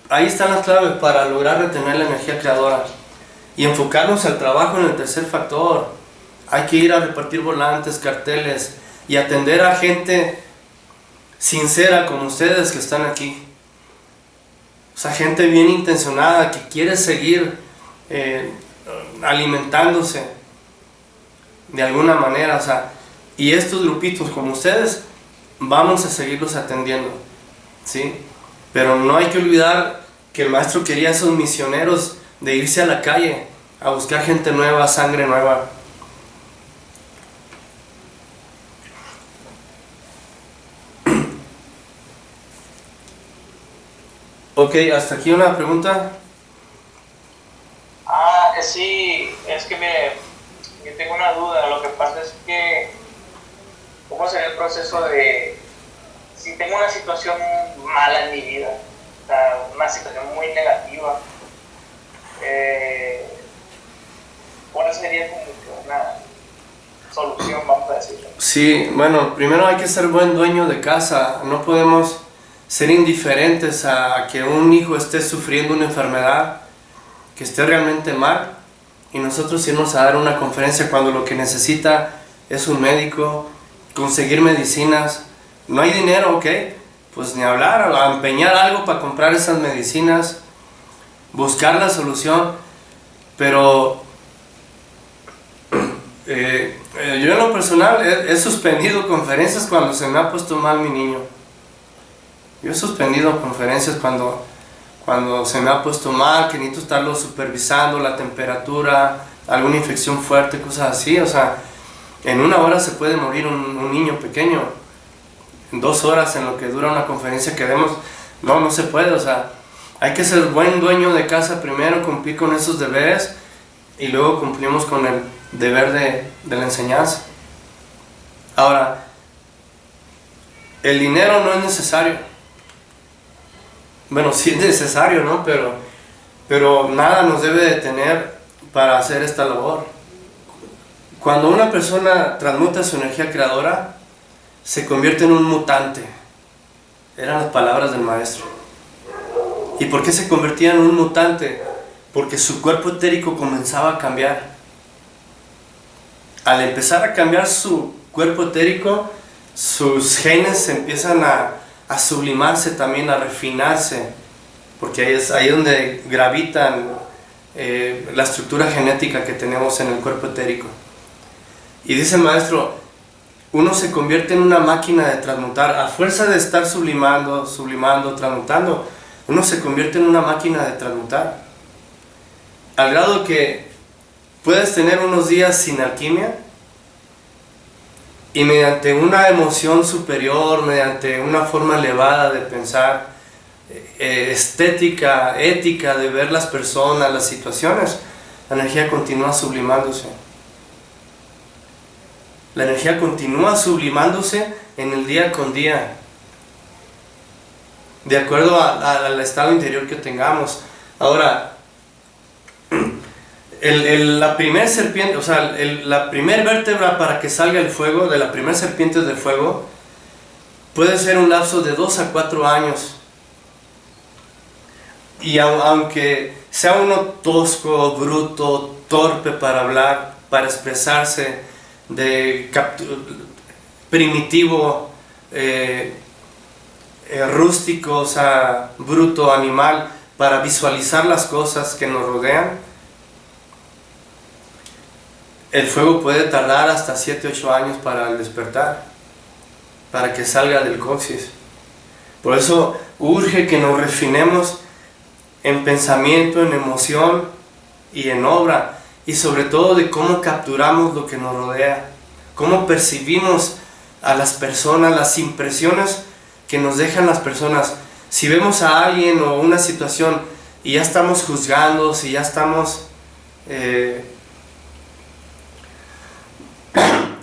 Ahí están las claves para lograr retener la energía creadora. y enfocarnos al trabajo en el tercer factor. Hay que ir a repartir volantes, carteles y atender a gente sincera como ustedes que están aquí. O sea, gente bien intencionada que quiere seguir alimentándose de alguna manera. O sea, y estos grupitos como ustedes, vamos a seguirlos atendiendo, ¿sí? Pero no hay que olvidar que el maestro quería a esos misioneros de irse a la calle a buscar gente nueva, sangre nueva. Ok, hasta aquí una pregunta.
Sí, es que mire, yo tengo una duda. Lo que pasa es que, ¿cómo sería el proceso de, si tengo una situación mala en mi vida, o sea, una situación muy negativa, cuál sería como que una solución, vamos a decirlo?
Sí, bueno, primero hay que ser buen dueño de casa. No podemos ser indiferentes a que un hijo esté sufriendo una enfermedad, que esté realmente mal, y nosotros irnos a dar una conferencia cuando lo que necesita es un médico, conseguir medicinas. No hay dinero, ok, pues ni hablar, a empeñar algo para comprar esas medicinas, buscar la solución. Pero yo en lo personal he suspendido conferencias cuando se me ha puesto mal mi niño. Yo he suspendido conferencias cuando se me ha puesto mal, que necesito estarlo supervisando, la temperatura, alguna infección fuerte, cosas así. O sea, en 1 hora se puede morir un niño pequeño. En 2 horas, en lo que dura una conferencia que demos, no se puede. O sea, hay que ser buen dueño de casa primero, cumplir con esos deberes, y luego cumplimos con el deber de la enseñanza. Ahora, el dinero no es necesario. Bueno, sí es necesario, ¿no? Pero nada nos debe detener para hacer esta labor. Cuando una persona transmuta su energía creadora, se convierte en un mutante. Eran las palabras del maestro. ¿Y por qué se convertía en un mutante? Porque su cuerpo etérico comenzaba a cambiar. Al empezar a cambiar su cuerpo etérico, sus genes empiezan a sublimarse también, a refinarse, porque ahí es donde gravitan la estructura genética que tenemos en el cuerpo etérico. Y dice el maestro, uno se convierte en una máquina de transmutar. A fuerza de estar sublimando, transmutando, uno se convierte en una máquina de transmutar, al grado que puedes tener unos días sin alquimia, y mediante una emoción superior, mediante una forma elevada de pensar, estética, ética, de ver las personas, las situaciones, la energía continúa sublimándose. La energía continúa sublimándose en el día con día, de acuerdo al estado interior que tengamos. Ahora, la primer serpiente, o sea, la primer vértebra para que salga el fuego, de la primer serpiente de fuego, puede ser un lapso de 2 a 4 años. Y aunque sea uno tosco, bruto, torpe para hablar, para expresarse, primitivo, rústico, o sea, bruto, animal, para visualizar las cosas que nos rodean, el fuego puede tardar hasta 7-8 años para el despertar, para que salga del coxis. Por eso urge que nos refinemos en pensamiento, en emoción y en obra, y sobre todo de cómo capturamos lo que nos rodea, cómo percibimos a las personas, las impresiones que nos dejan las personas. Si vemos a alguien o una situación y ya estamos juzgando, si ya estamos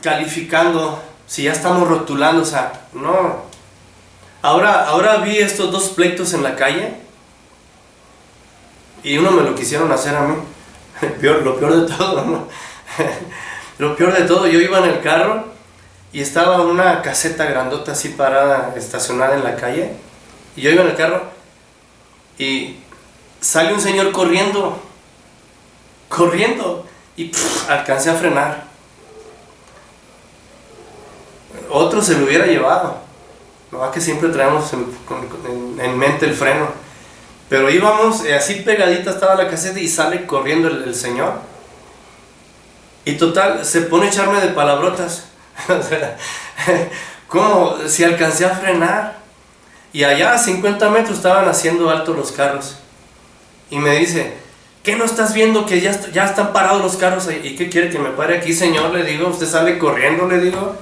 calificando, si ya estamos rotulando, o sea, no. Ahora vi estos 2 pleitos en la calle y uno me lo quisieron hacer a mí. Lo peor de todo, ¿no? Lo peor de todo, yo iba en el carro y estaba una caseta grandota así parada, estacionada en la calle, y yo iba en el carro y sale un señor corriendo corriendo, y alcancé a frenar. Otro se lo hubiera llevado, no que siempre traemos en mente el freno, pero íbamos así pegadita estaba la caseta y sale corriendo el señor, y total se pone a echarme de palabrotas. O sea, ¿cómo? Si alcancé a frenar, y allá a 50 metros estaban haciendo alto los carros, y me dice, ¿qué no estás viendo que ya están parados los carros ahí? ¿Y qué quiere que me pare aquí, señor? Le digo, usted sale corriendo, le digo.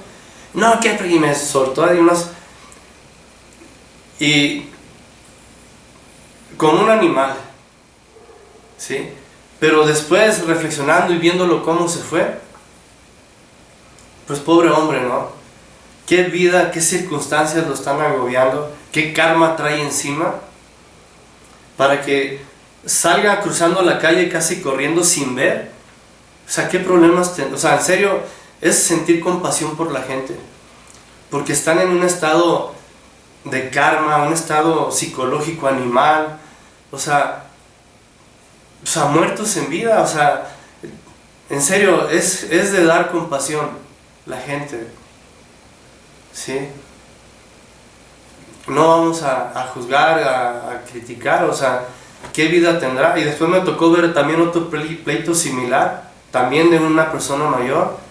No, ¿qué? Y me soltó ahí unas... Y... como un animal, ¿sí? Pero después, reflexionando y viéndolo cómo se fue, pues pobre hombre, ¿no? ¿Qué vida, qué circunstancias lo están agobiando? ¿Qué karma trae encima? Para que salga cruzando la calle casi corriendo sin ver. O sea, ¿qué problemas o sea, en serio, es sentir compasión por la gente, porque están en un estado de karma, un estado psicológico animal, o sea, muertos en vida. O sea, en serio, es de dar compasión la gente, ¿sí? No vamos a juzgar, a criticar, o sea, ¿qué vida tendrá? Y después me tocó ver también otro pleito similar, también de una persona mayor,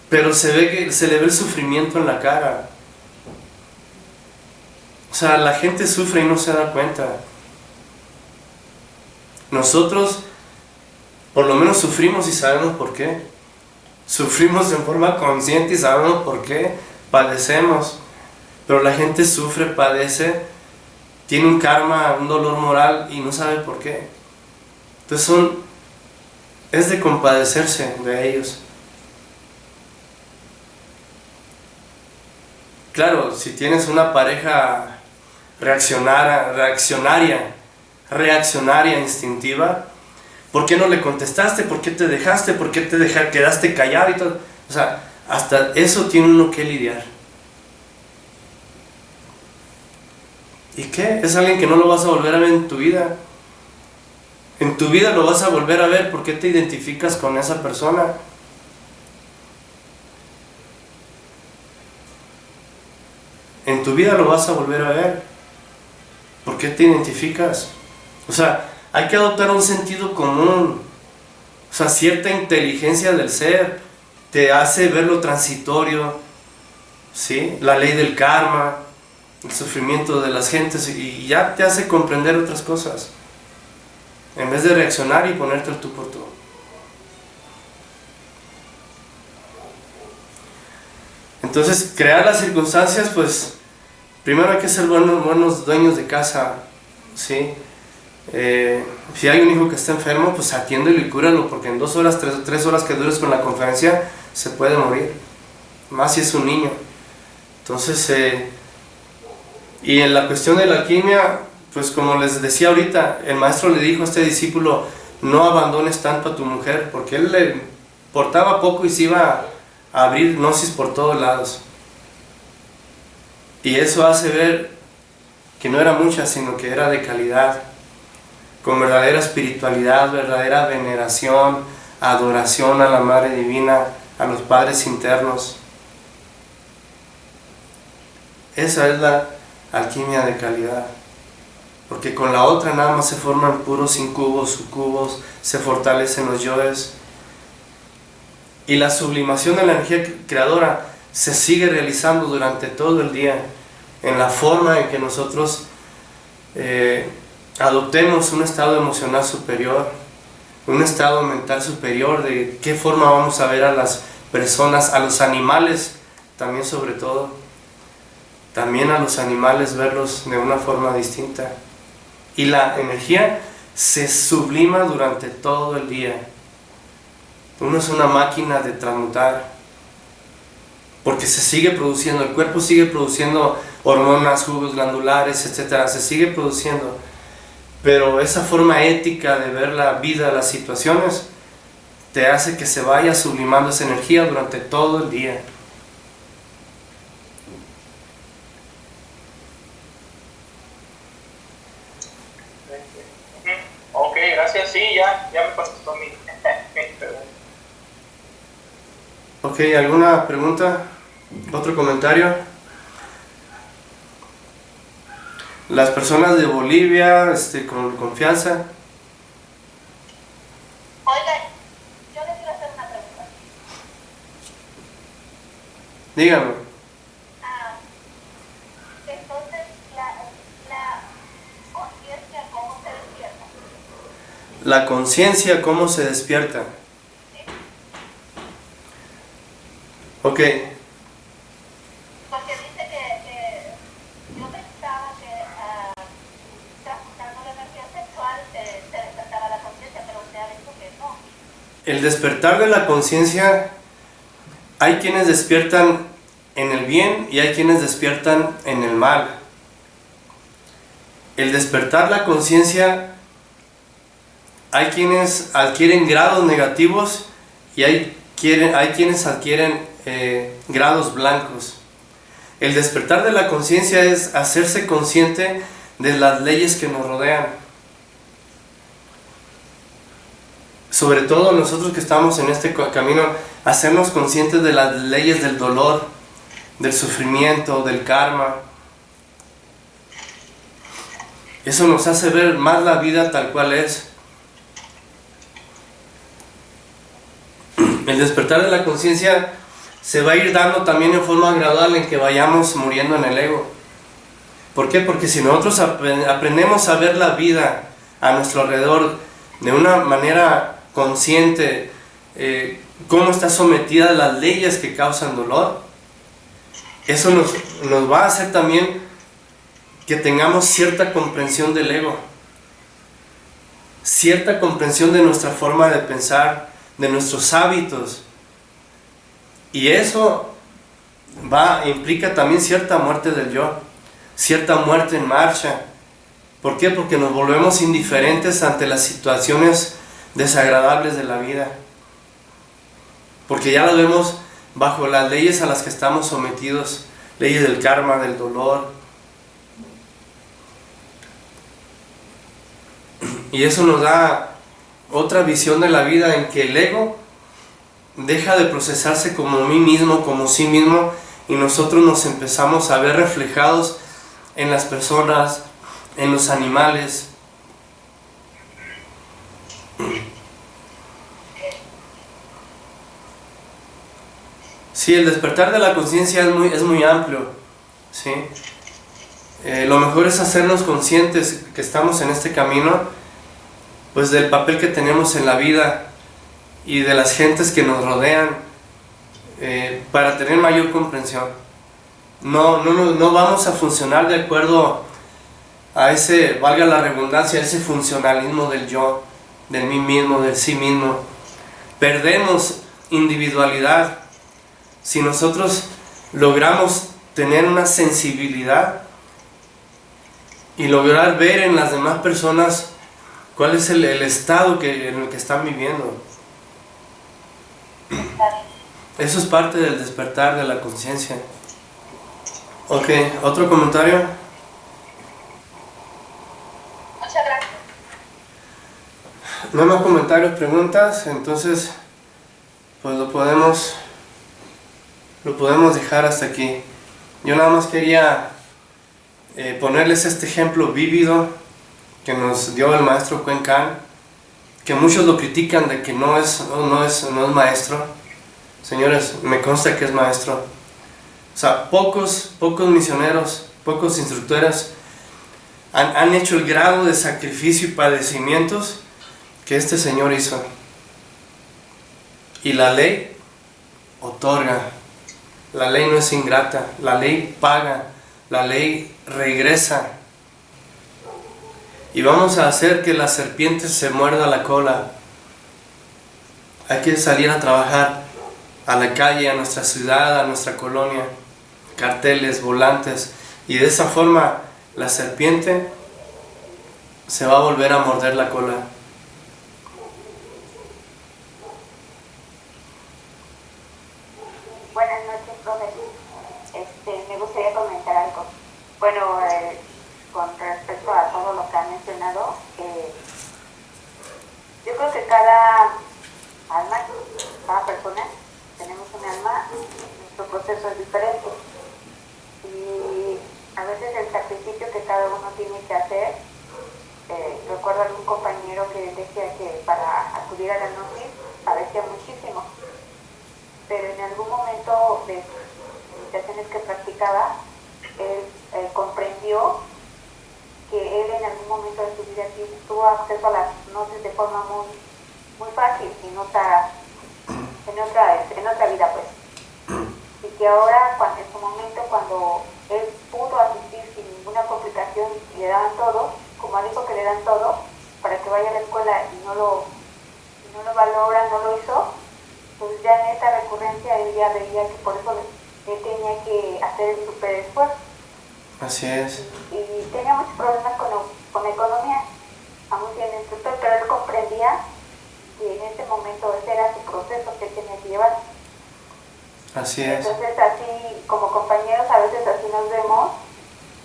pero se le ve el sufrimiento en la cara. O sea, la gente sufre y no se da cuenta. Nosotros, por lo menos sufrimos y sabemos por qué. Sufrimos en forma consciente y sabemos por qué. Padecemos. Pero la gente sufre, padece, tiene un karma, un dolor moral y no sabe por qué. Entonces es de compadecerse de ellos. Claro, si tienes una pareja reaccionaria, instintiva, ¿por qué no le contestaste? ¿Por qué te dejaste? ¿Por qué quedaste callado y todo? O sea, hasta eso tiene uno que lidiar. ¿Y qué? Es alguien que no lo vas a volver a ver en tu vida. En tu vida lo vas a volver a ver. ¿Por qué te identificas con esa persona? En tu vida lo vas a volver a ver. ¿Por qué te identificas? O sea, hay que adoptar un sentido común. O sea, cierta inteligencia del ser te hace ver lo transitorio, ¿sí? La ley del karma, el sufrimiento de las gentes, y ya te hace comprender otras cosas, en vez de reaccionar y ponerte el tú por tú. Entonces, crear las circunstancias, pues primero hay que ser buenos dueños de casa, ¿sí? Si hay un hijo que está enfermo, pues atiéndelo y cúralo, porque en 2 horas, 3 horas que dures con la conferencia se puede morir, más si es un niño. Entonces, y en la cuestión de la alquimia, pues como les decía ahorita, el maestro le dijo a este discípulo, no abandones tanto a tu mujer, porque él le importaba poco y se iba a abrir gnosis por todos lados. Y eso hace ver que no era mucha, sino que era de calidad, con verdadera espiritualidad, verdadera veneración, adoración a la Madre Divina, a los padres internos. Esa es la alquimia de calidad, porque con la otra nada más se forman puros incubos, sucubos, se fortalecen los yoes, y la sublimación de la energía creadora se sigue realizando durante todo el día, en la forma en que nosotros adoptemos un estado emocional superior, un estado mental superior, de qué forma vamos a ver a las personas, a los animales también, sobre todo, también a los animales verlos de una forma distinta. Y la energía se sublima durante todo el día. Uno es una máquina de transmutar, porque se sigue produciendo, el cuerpo sigue produciendo hormonas, jugos glandulares, etc. Se sigue produciendo, pero esa forma ética de ver la vida, las situaciones, te hace que se vaya sublimando esa energía durante todo el día.
Ok, gracias, sí, ya contestó mi pregunta.
Ok, ¿alguna pregunta? ¿Otro comentario? Las personas de Bolivia, con confianza.
Oiga, yo le quiero hacer una pregunta.
Dígame.
Entonces, la conciencia, ¿cómo se despierta?
La conciencia, ¿cómo se despierta? Ok.
Porque dice que yo pensaba que transmutando la energía sexual se despertaba la conciencia, pero usted ha dicho que no.
El despertar de la conciencia, hay quienes despiertan en el bien y hay quienes despiertan en el mal. El despertar la conciencia, hay quienes adquieren grados negativos y hay quienes adquieren grados blancos. El despertar de la conciencia es hacerse consciente de las leyes que nos rodean. Sobre todo nosotros que estamos en este camino, hacernos conscientes de las leyes del dolor, del sufrimiento, del karma. Eso nos hace ver más la vida tal cual es. El despertar de la conciencia se va a ir dando también en forma gradual en que vayamos muriendo en el ego. ¿Por qué? Porque si nosotros aprendemos a ver la vida a nuestro alrededor de una manera consciente, cómo está sometida a las leyes que causan dolor, eso nos va a hacer también que tengamos cierta comprensión del ego, cierta comprensión de nuestra forma de pensar, de nuestros hábitos. Y eso implica también cierta muerte del yo, cierta muerte en marcha. ¿Por qué? Porque nos volvemos indiferentes ante las situaciones desagradables de la vida. Porque ya las vemos bajo las leyes a las que estamos sometidos, leyes del karma, del dolor. Y eso nos da otra visión de la vida en que el ego deja de procesarse como mí mismo, como sí mismo, y nosotros nos empezamos a ver reflejados en las personas, en los animales. Sí, el despertar de la conciencia es muy amplio, ¿sí? Lo mejor es hacernos conscientes que estamos en este camino, pues del papel que tenemos en la vida y de las gentes que nos rodean, para tener mayor comprensión. No vamos a funcionar de acuerdo a ese, valga la redundancia, ese funcionalismo del yo, del mí mismo, del sí mismo. Perdemos individualidad. Si nosotros logramos tener una sensibilidad y lograr ver en las demás personas cuál es el estado en el que están viviendo. Eso es parte del despertar de la conciencia. Ok, ¿otro comentario?
Muchas gracias.
No hay más comentarios, preguntas, entonces pues lo podemos dejar hasta aquí. Yo nada más quería ponerles este ejemplo vívido que nos dio el maestro Cuencán, que muchos lo critican de que no es maestro. Señores, me consta que es maestro. O sea, pocos misioneros, pocos instructores han hecho el grado de sacrificio y padecimientos que este señor hizo. Y la ley otorga. La ley no es ingrata, la ley paga, la ley regresa. Y vamos a hacer que la serpiente se muerda la cola. Hay que salir a trabajar a la calle, a nuestra ciudad, a nuestra colonia, carteles, volantes, y de esa forma la serpiente se va a volver a morder la cola.
Buenas noches, profe. Me gustaría comentar algo. Bueno, con respecto a todo lo que han mencionado, yo creo que cada cada alma, cada persona, tenemos un alma, nuestro proceso es diferente. Y a veces el sacrificio que cada uno tiene que hacer, recuerdo a algún compañero que decía que para acudir a la gnosis parecía muchísimo, pero en algún momento de meditaciones que practicaba, él comprendió que él en algún momento de su vida tuvo acceso a las gnosis de forma muy fácil, en otra vida, pues. Y que ahora, en su momento, cuando él pudo asistir sin ninguna complicación y le daban todo, como dijo que le dan todo, para que vaya a la escuela y no lo valora, no lo hizo, pues ya en esta recurrencia él ya veía que por eso él tenía que hacer el super esfuerzo.
Así es.
Y tenía muchos problemas con la economía, aún siendo instructor, pero él comprendía que en ese momento ese era su proceso que él tenía que llevar.
Así es.
Entonces así, como compañeros, a veces así nos vemos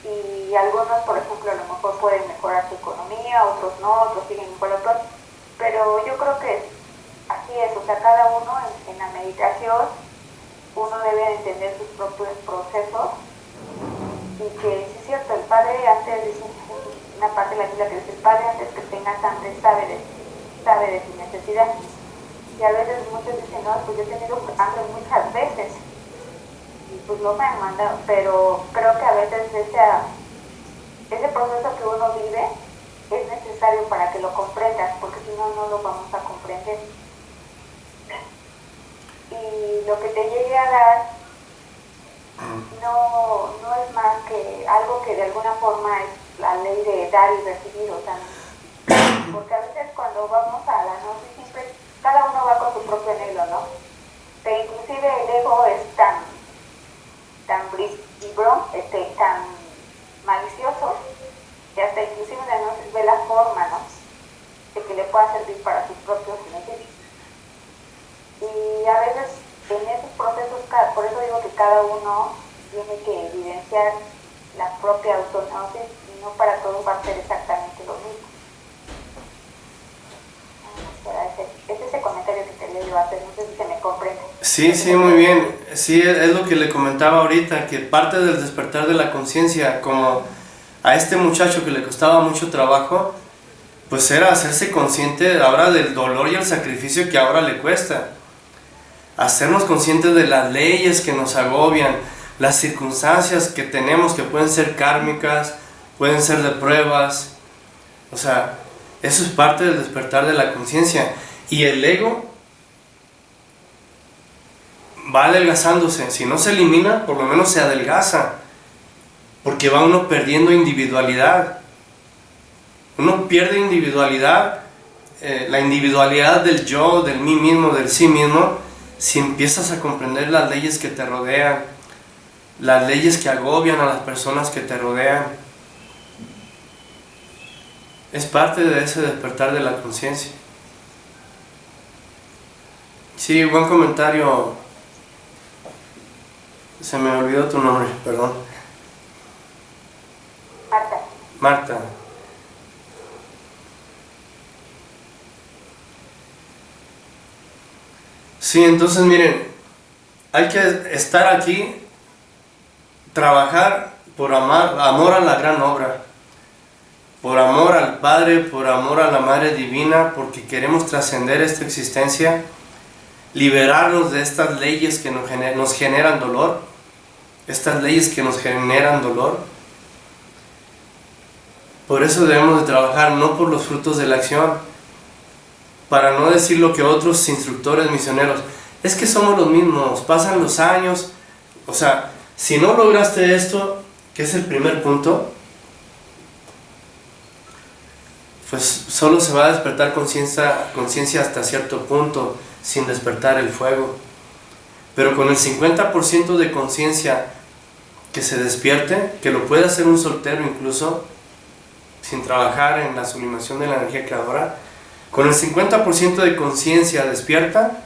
y algunos, por ejemplo, a lo mejor pueden mejorar su economía, otros no, otros siguen igual otros, pero yo creo que así es, o sea, cada uno en la meditación, uno debe entender sus propios procesos y que, sí es cierto, el Padre antes, dice una parte de la Biblia que dice, el Padre antes que tengas hambre sabe de tu necesidad. Y a veces muchos dicen, no, pues yo he tenido hambre muchas veces y pues no me han mandado, pero creo que a veces ese proceso que uno vive es necesario para que lo comprendas, porque si no, no lo vamos a comprender. Y lo que te llegue a dar no es más que algo que de alguna forma es la ley de dar y recibir, o sea, porque a veces cuando vamos a la gnosis siempre cada uno va con su propio anhelo, ¿no? Pero inclusive el ego es tan bribón, tan malicioso, que hasta inclusive la gnosis ve la forma, ¿no?, de que le pueda servir para sus propios beneficios. Y a veces en esos procesos, por eso digo que cada uno tiene que evidenciar la propia autognosis y no para todos va a ser exactamente lo mismo. Es ese comentario que quería yo hacer, no sé si se me comprende.
Sí, muy bien. Sí, es lo que le comentaba ahorita, que parte del despertar de la conciencia, como a este muchacho que le costaba mucho trabajo, pues era hacerse consciente ahora del dolor y el sacrificio que ahora le cuesta. Hacernos conscientes de las leyes que nos agobian, las circunstancias que tenemos que pueden ser kármicas, pueden ser de pruebas. O sea, eso es parte del despertar de la conciencia. Y el ego va adelgazándose. Si no se elimina, por lo menos se adelgaza. Porque va uno perdiendo individualidad. Uno pierde individualidad, la individualidad del yo, del mí mismo, del sí mismo, si empiezas a comprender las leyes que te rodean, las leyes que agobian a las personas que te rodean. Es parte de ese despertar de la conciencia. Sí, buen comentario. Se me olvidó tu nombre, perdón. Marta. Sí, entonces miren, hay que estar aquí, trabajar por amor a la gran obra, por amor al Padre, por amor a la Madre Divina, porque queremos trascender esta existencia, liberarnos de estas leyes que nos generan dolor, estas leyes que nos generan dolor. Por eso debemos de trabajar, no por los frutos de la acción, para no decir lo que otros instructores misioneros, es que somos los mismos, pasan los años, o sea, si no lograste esto, que es el primer punto, pues solo se va a despertar conciencia hasta cierto punto, sin despertar el fuego. Pero con el 50% de conciencia que se despierte, que lo puede hacer un soltero incluso, sin trabajar en la sublimación de la energía creadora, con el 50% de conciencia despierta,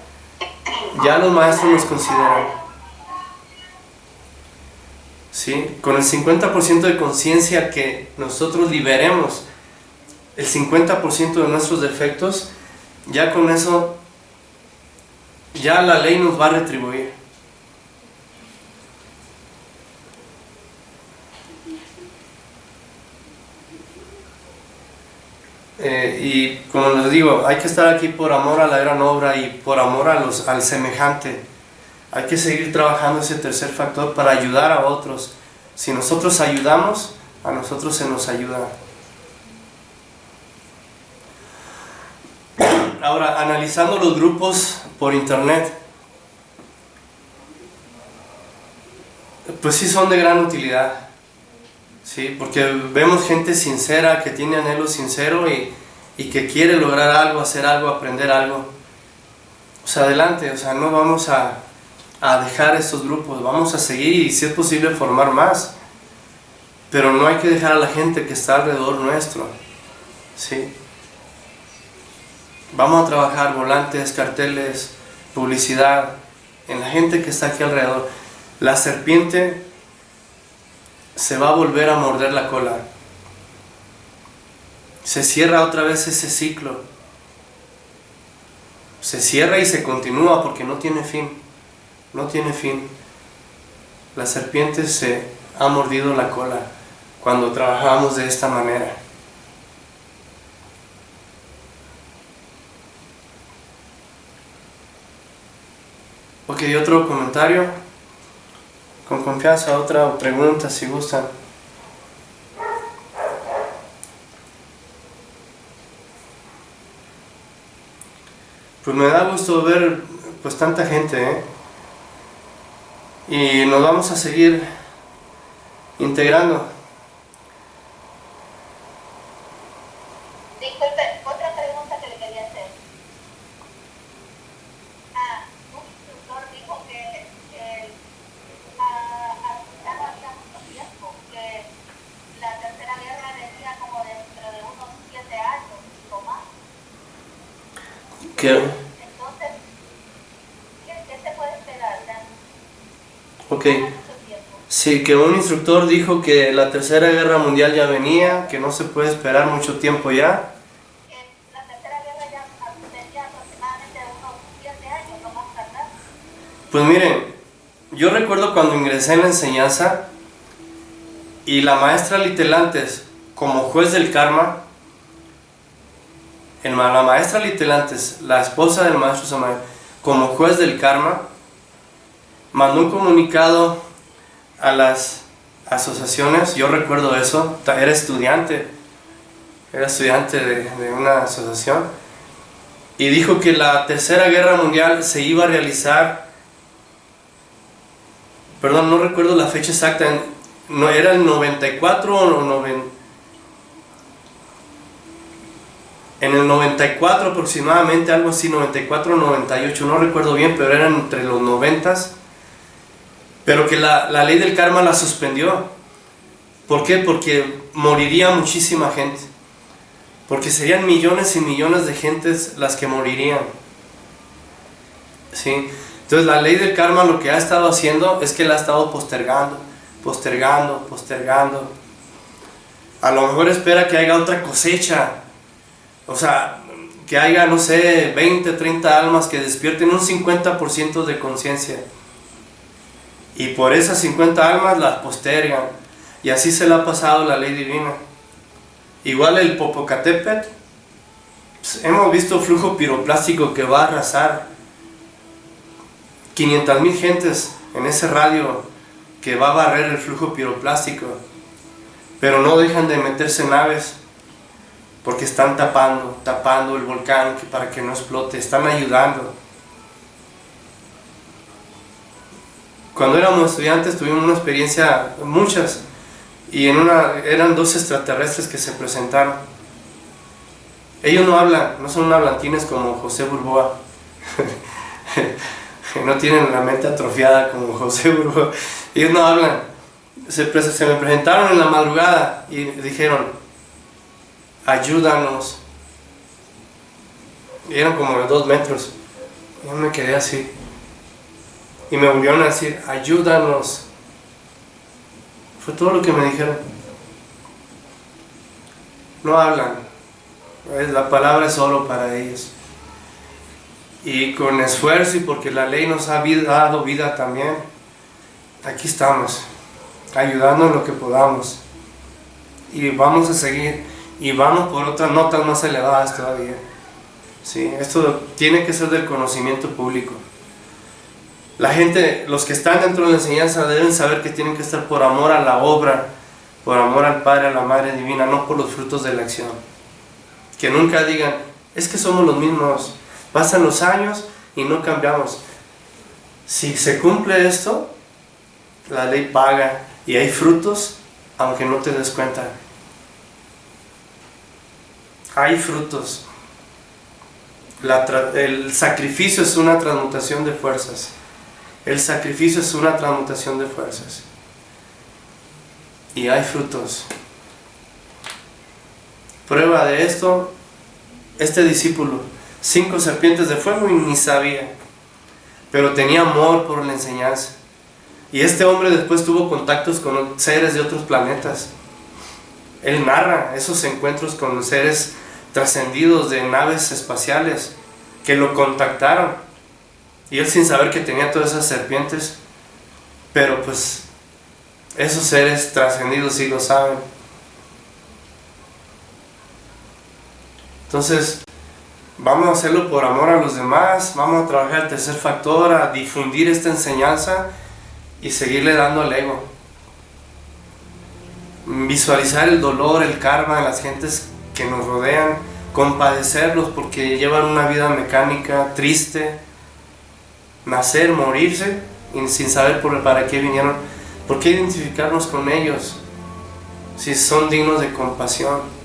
ya los maestros nos consideran. ¿Sí? Con el 50% de conciencia que nosotros liberemos el 50% de nuestros defectos, ya con eso, ya la ley nos va a retribuir. Y como les digo, hay que estar aquí por amor a la gran obra y por amor al semejante. Hay que seguir trabajando ese tercer factor para ayudar a otros. Si nosotros ayudamos, a nosotros se nos ayuda. Ahora, analizando los grupos por internet, pues sí son de gran utilidad. Sí, porque vemos gente sincera, que tiene anhelo sincero y que quiere lograr algo, hacer algo, aprender algo. O sea, adelante, o sea, no vamos a dejar estos grupos, vamos a seguir y si es posible formar más. Pero no hay que dejar a la gente que está alrededor nuestro. Sí. Vamos a trabajar volantes, carteles, publicidad, en la gente que está aquí alrededor. La serpiente se va a volver a morder la cola. Se cierra otra vez ese ciclo. Se cierra y se continúa porque no tiene fin. No tiene fin. La serpiente se ha mordido la cola cuando trabajamos de esta manera. Ok, otro comentario. Con confianza, otra pregunta si gustan. Pues me da gusto ver pues tanta gente, y nos vamos a seguir integrando.
Disculpe, otra pregunta que le quería hacer. Un instructor dijo que había mucho tiempo, que la tercera guerra venía como dentro de unos 7 años o más. Entonces, ¿qué se puede esperar?
Ok. Sí, que un instructor dijo que la tercera guerra mundial ya venía, que no se puede esperar mucho tiempo ya.
La tercera guerra ya venía aproximadamente unos 7 años o más tardar.
Pues miren, yo recuerdo cuando ingresé en la enseñanza y la maestra Litelantes, como juez del karma, la maestra Litelantes, la esposa del maestro Samael, como juez del karma, mandó un comunicado a las asociaciones. Yo recuerdo eso, era estudiante de una asociación, y dijo que la tercera guerra mundial se iba a realizar, perdón, no recuerdo la fecha exacta, no era el 94 o 90, en el 94 aproximadamente, algo así, 94 o 98, no recuerdo bien, pero eran entre los 90s. Pero que la ley del karma la suspendió. ¿Por qué? Porque moriría muchísima gente. Porque serían millones y millones de gentes las que morirían. ¿Sí? Entonces la ley del karma lo que ha estado haciendo es que la ha estado postergando. A lo mejor espera que haya otra cosecha. O sea, que haya, no sé, 20, 30 almas que despierten un 50% de conciencia. Y por esas 50 almas las postergan. Y así se le ha pasado la ley divina. Igual el Popocatépetl, pues, hemos visto flujo piroplástico que va a arrasar 500,000 gentes en ese radio, que va a barrer el flujo piroplástico. Pero no dejan de meterse naves, porque están tapando el volcán para que no explote, están ayudando. Cuando éramos estudiantes tuvimos una experiencia, muchas, y eran 2 extraterrestres que se presentaron. Ellos no hablan, no son hablantines como José Burboa, no tienen la mente atrofiada como José Burboa. Ellos no hablan. Se me presentaron en la madrugada y dijeron: ayúdanos. Y eran como de 2 metros. Yo me quedé así. Y me volvieron a decir: ayúdanos. Fue todo lo que me dijeron. No hablan. La palabra es oro para ellos. y con esfuerzo y porque la ley nos ha dado vida también, aquí estamos, ayudando en lo que podamos. Y vamos a seguir y vamos por otras notas más elevadas todavía. Sí, esto tiene que ser del conocimiento público. La gente, los que están dentro de la enseñanza deben saber que tienen que estar por amor a la obra, por amor al Padre, a la Madre Divina, no por los frutos de la acción. Que nunca digan, es que somos los mismos, pasan los años y no cambiamos. Si se cumple esto, la ley paga y hay frutos, aunque no te des cuenta. Hay frutos. El sacrificio es una transmutación de fuerzas. El sacrificio es una transmutación de fuerzas. Y hay frutos. Prueba de esto, este discípulo, 5 serpientes de fuego y ni sabía, pero tenía amor por la enseñanza. Y este hombre después tuvo contactos con seres de otros planetas. Él narra esos encuentros con seres trascendidos de naves espaciales que lo contactaron. Y él sin saber que tenía todas esas serpientes, pero pues esos seres trascendidos sí lo saben. Entonces, vamos a hacerlo por amor a los demás, vamos a trabajar el tercer factor, a difundir esta enseñanza y seguirle dando al ego. Visualizar el dolor, el karma de las gentes que nos rodean, compadecerlos porque llevan una vida mecánica, triste, nacer, morirse, y sin saber para qué vinieron. ¿Por qué identificarnos con ellos si son dignos de compasión?